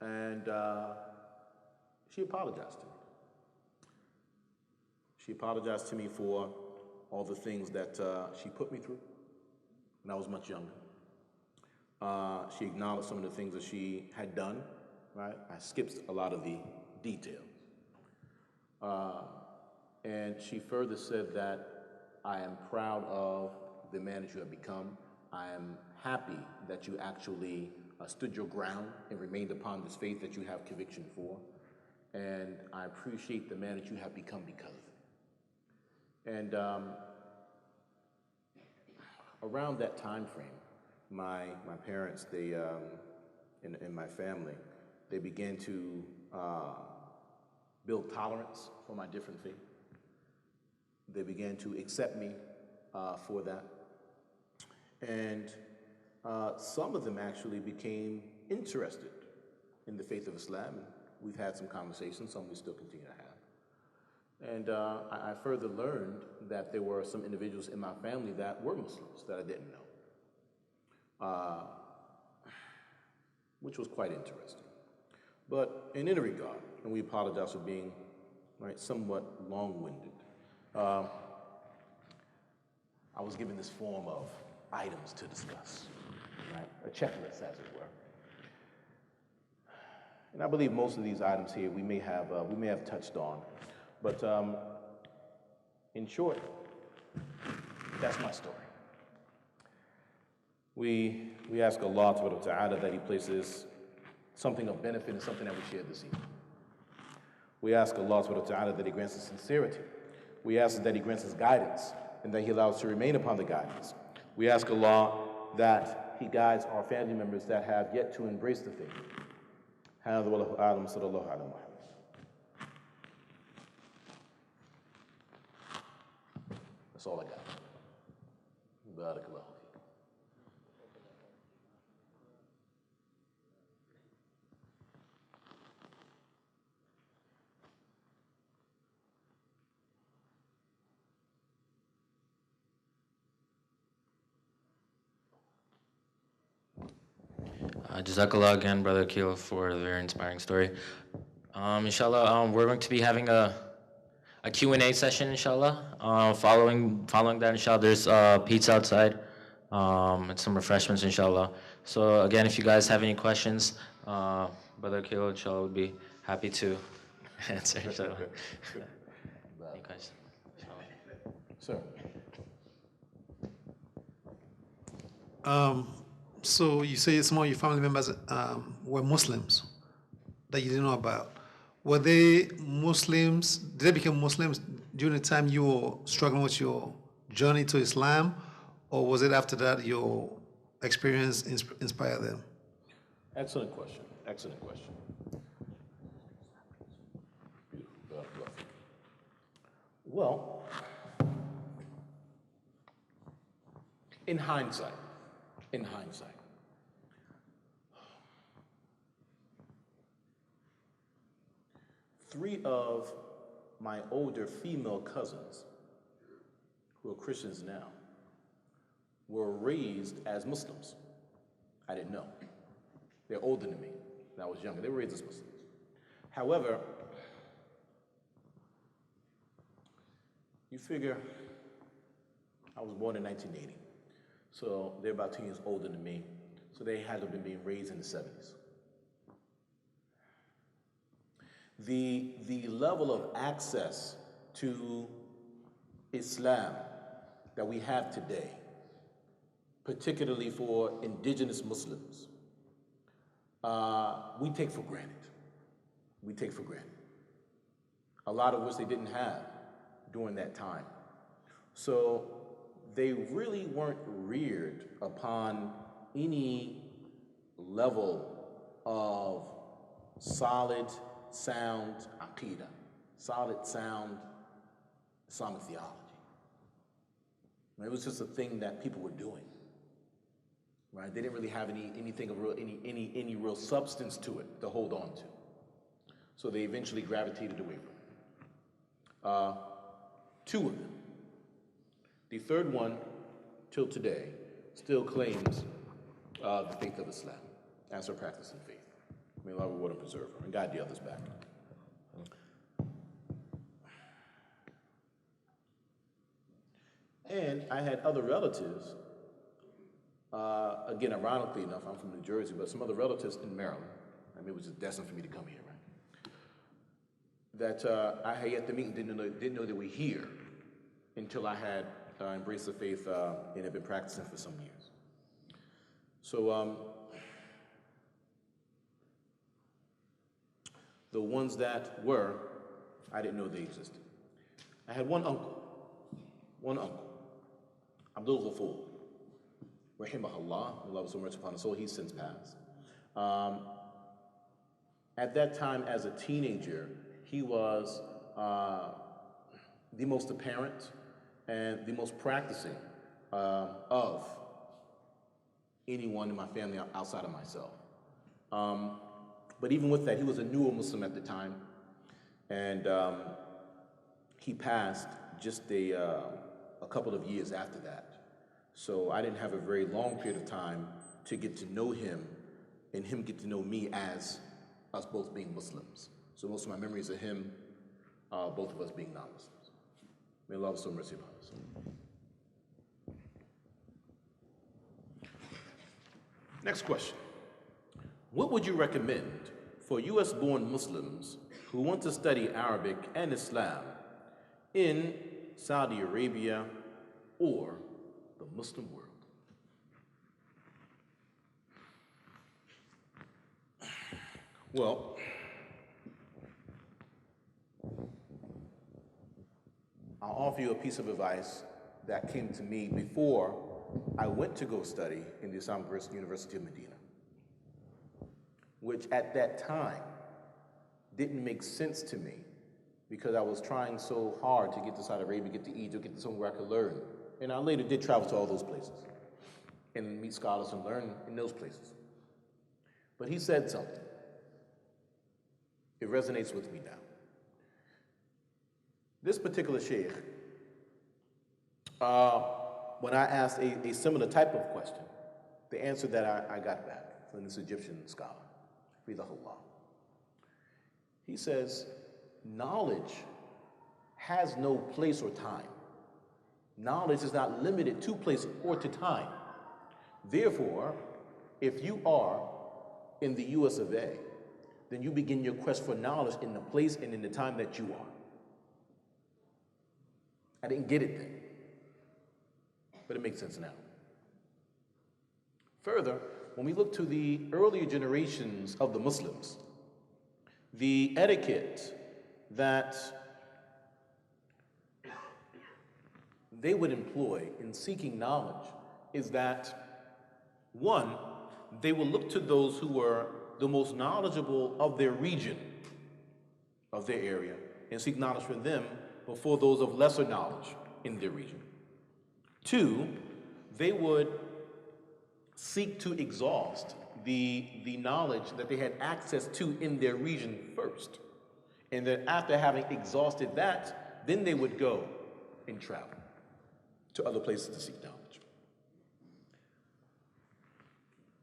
S2: and she apologized to me. She apologized to me for all the things that she put me through when I was much younger. She acknowledged some of the things that she had done, right? I skipped a lot of the details. And she further said that I am proud of the man that you have become. I am happy that you actually stood your ground and remained upon this faith that you have conviction for. And I appreciate the man that you have become because of it. And around that time frame, my parents, they, in my family, they began to build tolerance for my different faith. They began to accept me for that. And some of them actually became interested in the faith of Islam. We've had some conversations, some we still continue to have. And I further learned that there were some individuals in my family that were Muslims that I didn't know, which was quite interesting. But in any regard, and we apologize for being somewhat long-winded, I was given this form of items to discuss, right? A checklist, as it were. And I believe most of these items here we may have touched on, but in short, that's my story. We ask Allah Ta'ala that He places something of benefit in something that we shared this evening. We ask Allah Ta'ala that He grants us sincerity. We ask that He grants us guidance and that He allows us to remain upon the guidance. We ask Allah that He guides our family members that have yet to embrace the faith. هذا والله أعلم صلى الله على محمد. That's all I got. بارك الله فيك.
S1: Jazakallah again, Brother Aqil, for the very inspiring story. Inshallah, we're going to be having a Q&A session, inshallah. Following that, inshallah, there's pizza outside and some refreshments, inshallah. So again, if you guys have any questions, Brother Aqil, inshallah, would be happy to answer, inshallah. Any questions?
S2: Sir.
S3: So you say some of your family members were Muslims that you didn't know about. Were they Muslims? Did they become Muslims during the time you were struggling with your journey to Islam, or was it after that your experience inspired them?
S2: Excellent question. Excellent question. Beautiful. Well, in hindsight, 3 of my older female cousins, who are Christians now, were raised as Muslims. I didn't know. They're older than me. When I was younger, they were raised as Muslims. However, you figure I was born in 1980. So they're about 2 years older than me. So they had to have been being raised in the 70s. The level of access to Islam that we have today, particularly for indigenous Muslims, we take for granted. We take for granted. A lot of which they didn't have during that time. So they really weren't reared upon any level of solid, sound aqidah, solid, sound Islamic theology. It was just a thing that people were doing. Right? They didn't really have anything of real, any real substance to it to hold on to. So they eventually gravitated away from it. 2 of them. The third one, till today, still claims the faith of Islam as her practicing faith. May Allah reward and preserve her and guide the others back. And I had other relatives, again, ironically enough, I'm from New Jersey, but some other relatives in Maryland. I mean, it was just destined for me to come here, right? That I had yet to meet and didn't know they were here until I had embraced the faith and have been practicing for some years. So the ones that were, I didn't know they existed. I had one uncle, Abdul Ghafur, rahimahullah, Allah was so merciful upon his soul, he's since passed. At that time, as a teenager, he was the most apparent and the most practicing of anyone in my family outside of myself. But even with that, he was a newer Muslim at the time, and he passed just a couple of years after that. So I didn't have a very long period of time to get to know him and him get to know me as us both being Muslims. So most of my memories of him, both of us being non-Muslims. May Allah have so mercy upon us. Next question. What would you recommend for US-born Muslims who want to study Arabic and Islam in Saudi Arabia or the Muslim world? Well, I'll offer you a piece of advice that came to me before I went to go study in the Islamic University of Medina, which at that time didn't make sense to me because I was trying so hard to get to Saudi Arabia, get to Egypt, get to somewhere I could learn. And I later did travel to all those places and meet scholars and learn in those places. But he said something. It resonates with me now. This particular sheikh, when I asked a similar type of question, the answer that I got back from this Egyptian scholar, Ridahullah. He says, knowledge has no place or time. Knowledge is not limited to place or to time. Therefore, if you are in the US of A, then you begin your quest for knowledge in the place and in the time that you are. I didn't get it then, but it makes sense now. Further, when we look to the earlier generations of the Muslims, the etiquette that they would employ in seeking knowledge is that, one, they will look to those who were the most knowledgeable of their region, of their area, and seek knowledge from them before those of lesser knowledge in their region. Two, they would seek to exhaust the knowledge that they had access to in their region first. And then after having exhausted that, then they would go and travel to other places to seek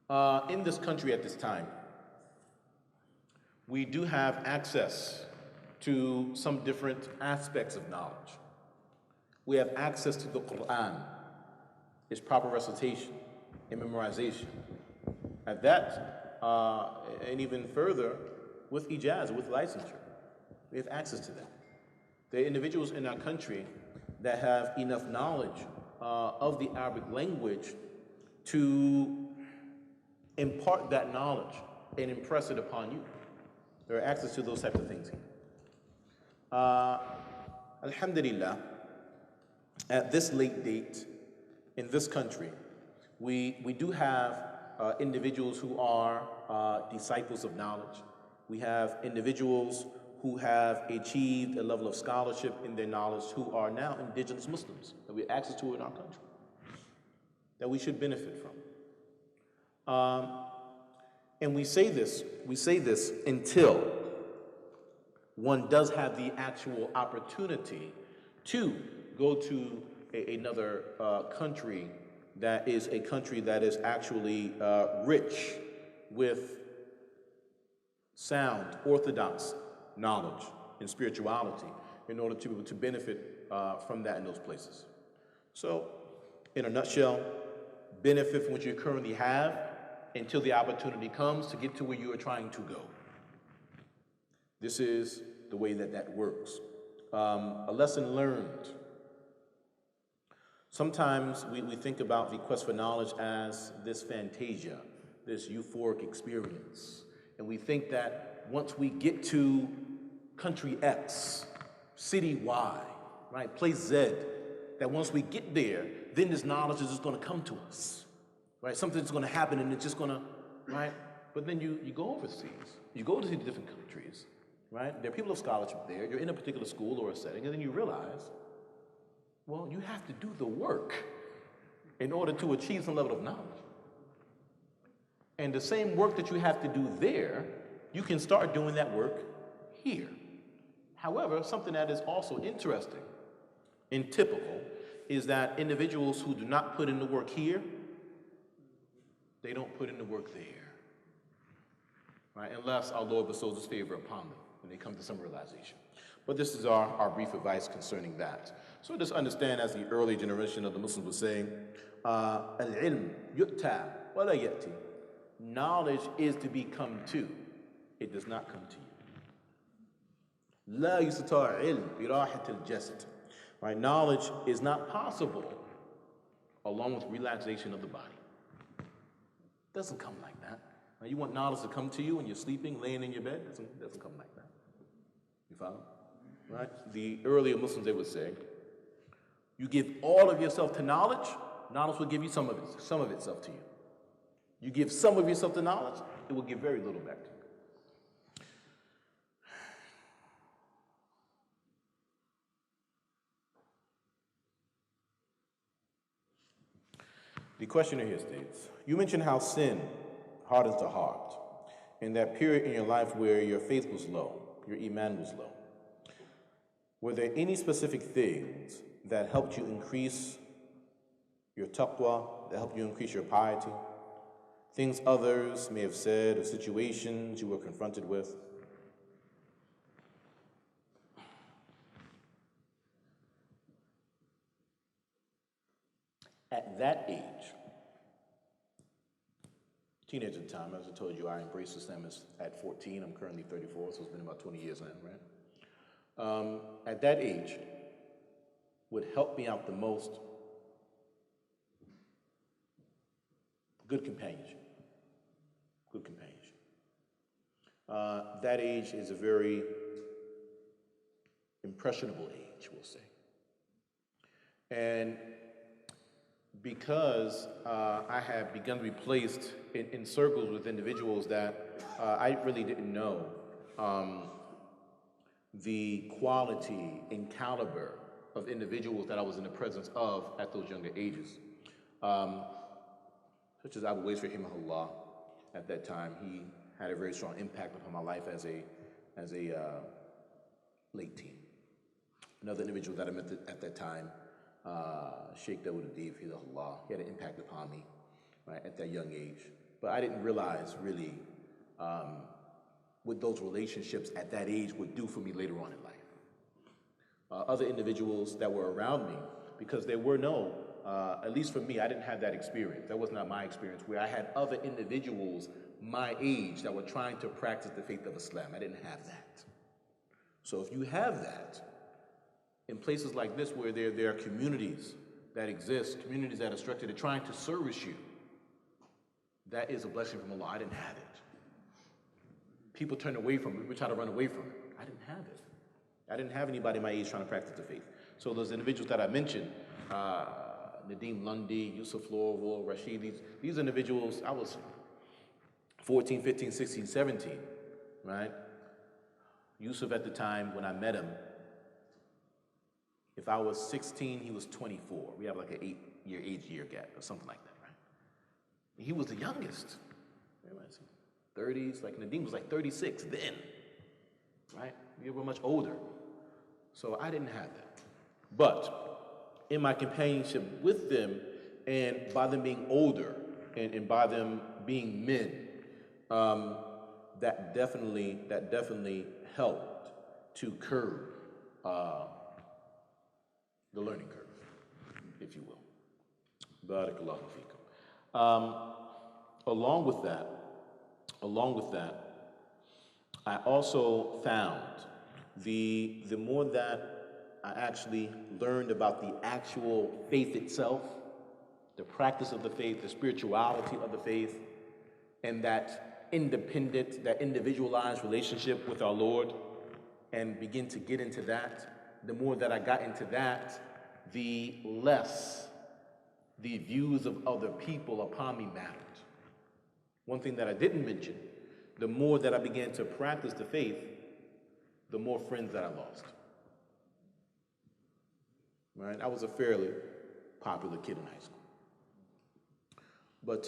S2: knowledge. In this country at this time, we do have access to some different aspects of knowledge. We have access to the Quran, its proper recitation and memorization. At that, and even further, with ijaz, with licensure, we have access to that. There are individuals in our country that have enough knowledge of the Arabic language to impart that knowledge and impress it upon you. There are access to those types of things here. Alhamdulillah, at this late date in this country, we do have individuals who are disciples of knowledge. We have individuals who have achieved a level of scholarship in their knowledge who are now indigenous Muslims that we have access to in our country, that we should benefit from. And we say this until one does have the actual opportunity to go to another country that is a country that is actually rich with sound, orthodox knowledge and spirituality in order to be able to benefit from that in those places. So, in a nutshell, benefit from what you currently have until the opportunity comes to get to where you are trying to go. This is the way that works. A lesson learned. Sometimes we think about the quest for knowledge as this fantasia, this euphoric experience. And we think that once we get to country X, city Y, right, place Z, that once we get there, then this knowledge is just going to come to us, right? Something's going to happen and it's just going to, right? But then you go overseas. You go to the different countries, right? There are people of scholarship there. You're in a particular school or a setting, and then you realize, well, you have to do the work in order to achieve some level of knowledge. And the same work that you have to do there, you can start doing that work here. However, something that is also interesting and typical is that individuals who do not put in the work here, they don't put in the work there, right? Unless our Lord bestows His favor upon them when they come to some realization. But this is our brief advice concerning that. So just understand, as the early generation of the Muslims was saying, al-ilm yu'ta wa la ya'ti. Knowledge is to be come to. It does not come to you. La yustata' ilm bi rahat al-jasad. Right? Knowledge is not possible along with relaxation of the body. It doesn't come like that. Now, you want knowledge to come to you when you're sleeping, laying in your bed? It doesn't come like that. You follow? Right? The earlier Muslims, they would say, you give all of yourself to knowledge, knowledge will give you some of itself to you. You give some of yourself to knowledge, it will give very little back to you. The questioner here states, you mentioned how sin hardens the heart, in that period in your life where your faith was low, your iman was low. Were there any specific things that helped you increase your taqwa, that helped you increase your piety? things others may have said, or situations you were confronted with. At that age, teenager time, as I told you, I embraced Islam at 14. I'm currently 34, so it's been about 20 years now, right? At that age, what helped me out the most, good companionship. Good companionship. That age is a very impressionable age, we'll say. And because I had begun to be placed in circles with individuals that I really didn't know the quality and caliber of individuals that I was in the presence of at those younger ages. Such as Abu Ways rahimahullah. At that time, he had a very strong impact upon my life as a late teen. Another individual that I met at that time, Sheikh Dawood Adib, Hidahullah, he had an impact upon me, right, at that young age. But I didn't realize really what those relationships at that age would do for me later on in life. Other individuals that were around me, because there were no, at least for me, I didn't have that experience. That was not my experience, where I had other individuals my age that were trying to practice the faith of Islam. I didn't have that. So if you have that, in places like this where there are communities that exist, communities that are structured, trying to service you, that is a blessing from Allah. I didn't have it. People turned away from it. We try to run away from it. I didn't have it. I didn't have anybody my age trying to practice the faith. So those individuals that I mentioned, Nadim Lundy, Yusuf Lorville, Rashid, these individuals, I was 14, 15, 16, 17, right? Yusuf at the time, when I met him, if I was 16, he was 24. We have like an 8-year age gap or something like that, right? And he was the youngest. 30s, like Nadim was like 36 then, right? We were much older. So I didn't have that. But in my companionship with them, and by them being older, and by them being men, that definitely helped to curb the learning curve, if you will. Barakallahu feekum. Along with that, I also found the more that I actually learned about the actual faith itself, the practice of the faith, the spirituality of the faith, and that independent, that individualized relationship with our Lord, and begin to get into that, the more that I got into that, the less the views of other people upon me mattered. One thing that I didn't mention, the more that I began to practice the faith, the more friends that I lost. Right? I was a fairly popular kid in high school. But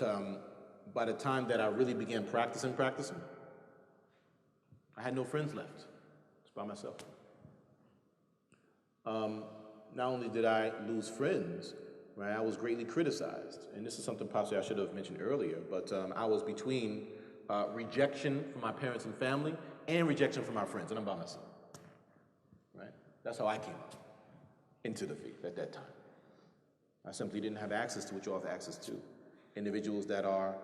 S2: by the time that I really began practicing, I had no friends left. Just by myself. Not only did I lose friends, right, I was greatly criticized. And this is something possibly I should have mentioned earlier, but I was between rejection from my parents and family and rejection from my friends, and I'm by myself. Right? That's how I came up into the faith at that time. I simply didn't have access to what you all have access to. Individuals that are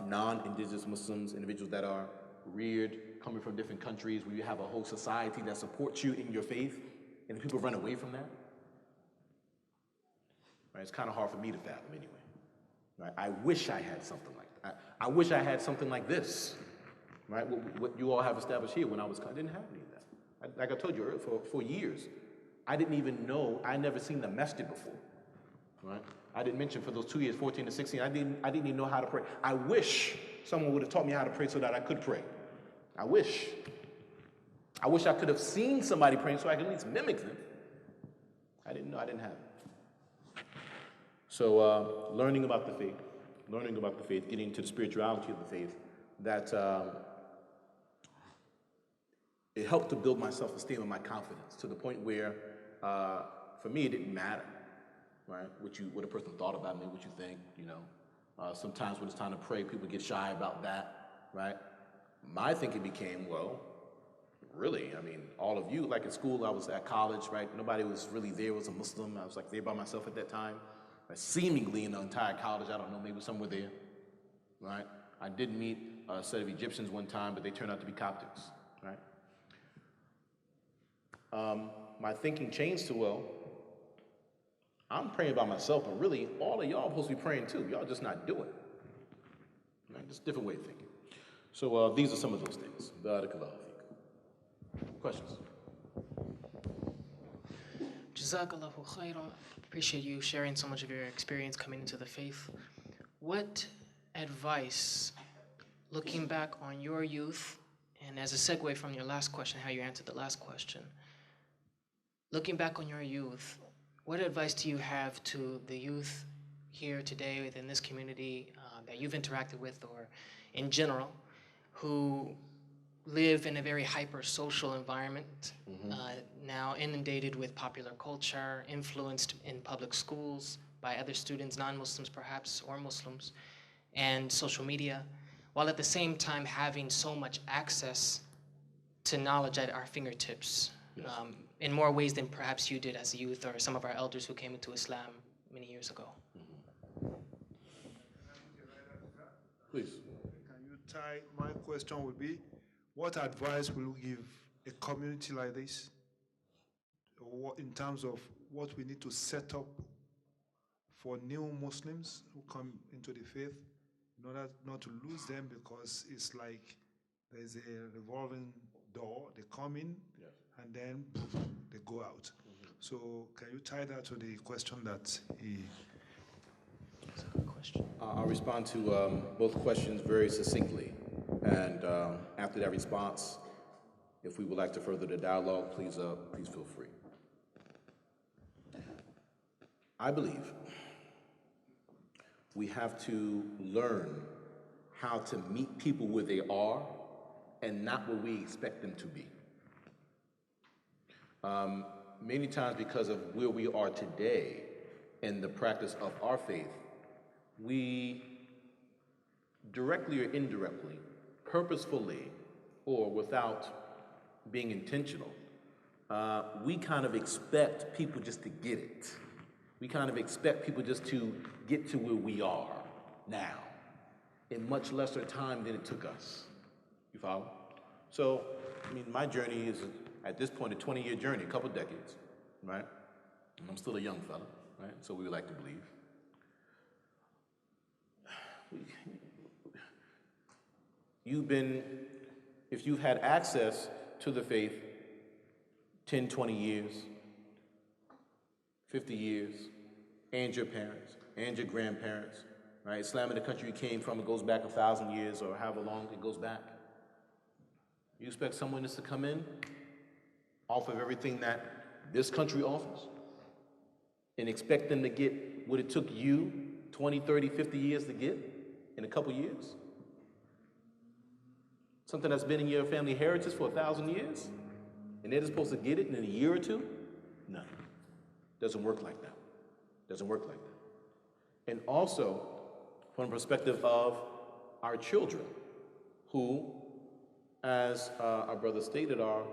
S2: non-indigenous Muslims, individuals that are reared, coming from different countries, where you have a whole society that supports you in your faith, and people run away from that. Right? It's kind of hard for me to fathom anyway. Right? I wish I had something like that. I wish I had something like this. Right? What you all have established here when I didn't have any of that. Like I told you earlier, for years, I didn't even know, I never seen the masjid before. Right? I didn't mention for those 2 years, 14 to 16, I didn't even know how to pray. I wish someone would have taught me how to pray so that I could pray. I wish I could have seen somebody praying so I could at least mimic them. I didn't know, I didn't have it. So learning about the faith, getting into the spirituality of the faith, that it helped to build my self-esteem and my confidence to the point where, for me, it didn't matter, right? What a person thought about me, what you think, you know. Sometimes when it's time to pray, people get shy about that, right? My thinking became, well, really, I mean, all of you, like at school, I was at college, right? Nobody was really there, was a Muslim. I was like there by myself at that time. Seemingly in the entire college, I don't know, maybe somewhere there, right? I did meet a set of Egyptians one time, but they turned out to be Coptics, right? My thinking changed to, well, I'm praying by myself, but really, all of y'all are supposed to be praying too. Y'all just not doing it, right? Just a different way of thinking. So these are some of those things. Br Aqil. Questions?
S4: Jazakallahu khairan. Appreciate you sharing so much of your experience coming into the faith. What advice, looking back on your youth, and as a segue from your last question, how you answered the last question, looking back on your youth, what advice do you have to the youth here today within this community that you've interacted with, or in general, who live in a very hyper-social environment, now inundated with popular culture, influenced in public schools by other students, non-Muslims perhaps, or Muslims, and social media, while at the same time having so much access to knowledge at our fingertips, in more ways than perhaps you did as a youth or some of our elders who came into Islam many years ago?
S2: Please.
S5: Can you tie, my question would be, what advice will you give a community like this, in terms of what we need to set up for new Muslims who come into the faith, in order not to lose them, because it's like there's a revolving door. They come in, and then they go out. So can you tie that to the question that he...
S4: That's a good question.
S2: I'll respond to both questions very succinctly. And after that response, if we would like to further the dialogue, please feel free. I believe we have to learn how to meet people where they are and not where we expect them to be. Many times, because of where we are today in the practice of our faith, we directly or indirectly, purposefully, or without being intentional, we kind of expect people just to get it. We kind of expect people just to get to where we are now in much lesser time than it took us. You follow? So, I mean, my journey is, at this point, a 20-year journey, a couple decades, right? And I'm still a young fella, right? So we would like to believe. If you've had access to the faith 10, 20 years, 50 years, and your parents, and your grandparents, right? Islam in the country you came from, it goes back 1,000 years or however long it goes back. You expect someone just to come in off of everything that this country offers and expect them to get what it took you 20, 30, 50 years to get in a couple years? Something that's been in your family heritage for 1,000 years, and they're supposed to get it in a year or two? No. Doesn't work like that. Doesn't work like that. And also, from the perspective of our children, who, as our brother stated, are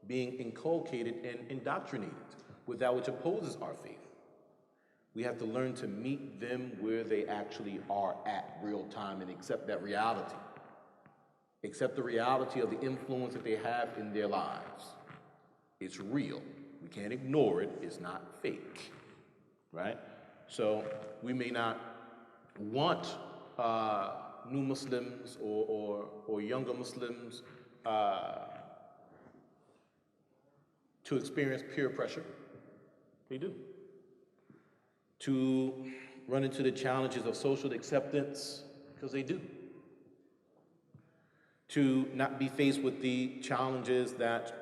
S2: being inculcated and indoctrinated with that which opposes our faith. We have to learn to meet them where they actually are at real time and accept that reality. Accept the reality of the influence that they have in their lives. It's real. We can't ignore it. It's not fake, right? So we may not want new Muslims or younger Muslims to experience peer pressure. They do. To run into the challenges of social acceptance, because they do. To not be faced with the challenges that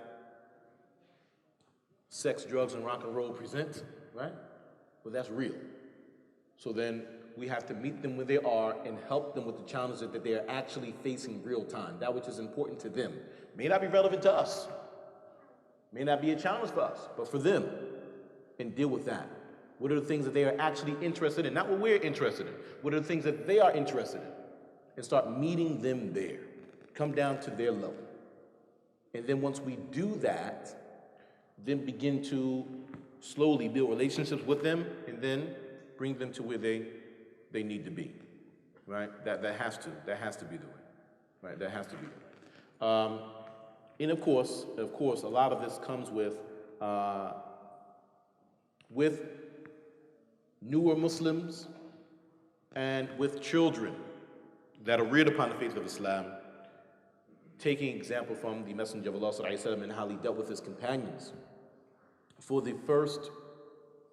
S2: sex, drugs, and rock and roll present, right? Well, that's real. So then we have to meet them where they are and help them with the challenges that they are actually facing real time. That which is important to them may not be relevant to us, may not be a challenge for us, but for them, and deal with that. What are the things that they are actually interested in? Not what we're interested in. What are the things that they are interested in? And start meeting them there. Come down to their level. And then once we do that, then begin to slowly build relationships with them and then bring them to where they need to be. Right? That has to be the way. Right? That has to be the way. And of course, a lot of this comes with newer Muslims and with children that are reared upon the faith of Islam, taking example from the Messenger of Allah ﷺ and how he dealt with his companions for the first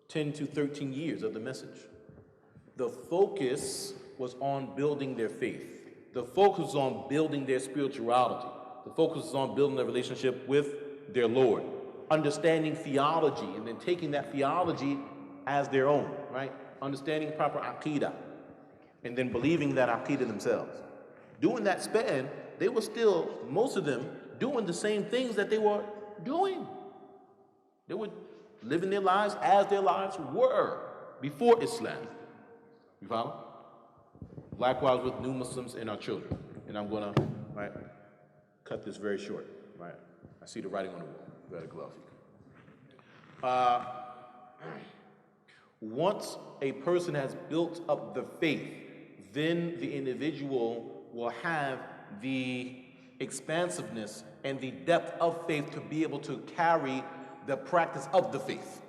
S2: 10 to 13 years of the message. The focus was on building their faith. The focus was on building their spirituality. The focus was on building their relationship with their Lord, understanding theology and then taking that theology as their own, right? Understanding proper aqidah and then believing that aqidah themselves. During that span, they were still, most of them, doing the same things that they were doing. They were living their lives as their lives were before Islam. You follow? Likewise with new Muslims and our children. And I'm going to cut this very short. Right? I see the writing on the wall. You got a glove. Once a person has built up the faith, then the individual will have the expansiveness and the depth of faith to be able to carry the practice of the faith.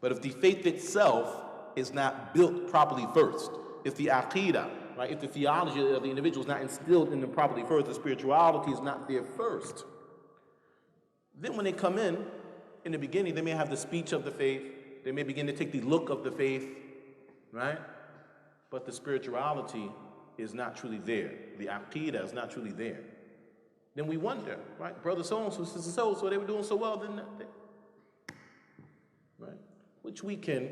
S2: But if the faith itself is not built properly first, if the aqidah, right, if the theology of the individual is not instilled in them properly first, the spirituality is not there first, then when they come in the beginning, they may have the speech of the faith, they may begin to take the look of the faith, right? But the spirituality is not truly there. The aqidah is not truly there. Then we wonder, right? Brother so-and-so, sister so-and-so, they were doing so well, right? Which we can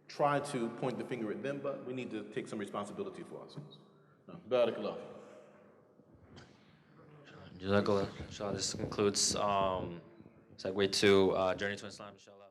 S2: try to point the finger at them, but we need to take some responsibility for ourselves. Br Aqil.
S1: Jazakallah. Inshallah, this concludes segue to Journey to Islam, inshallah.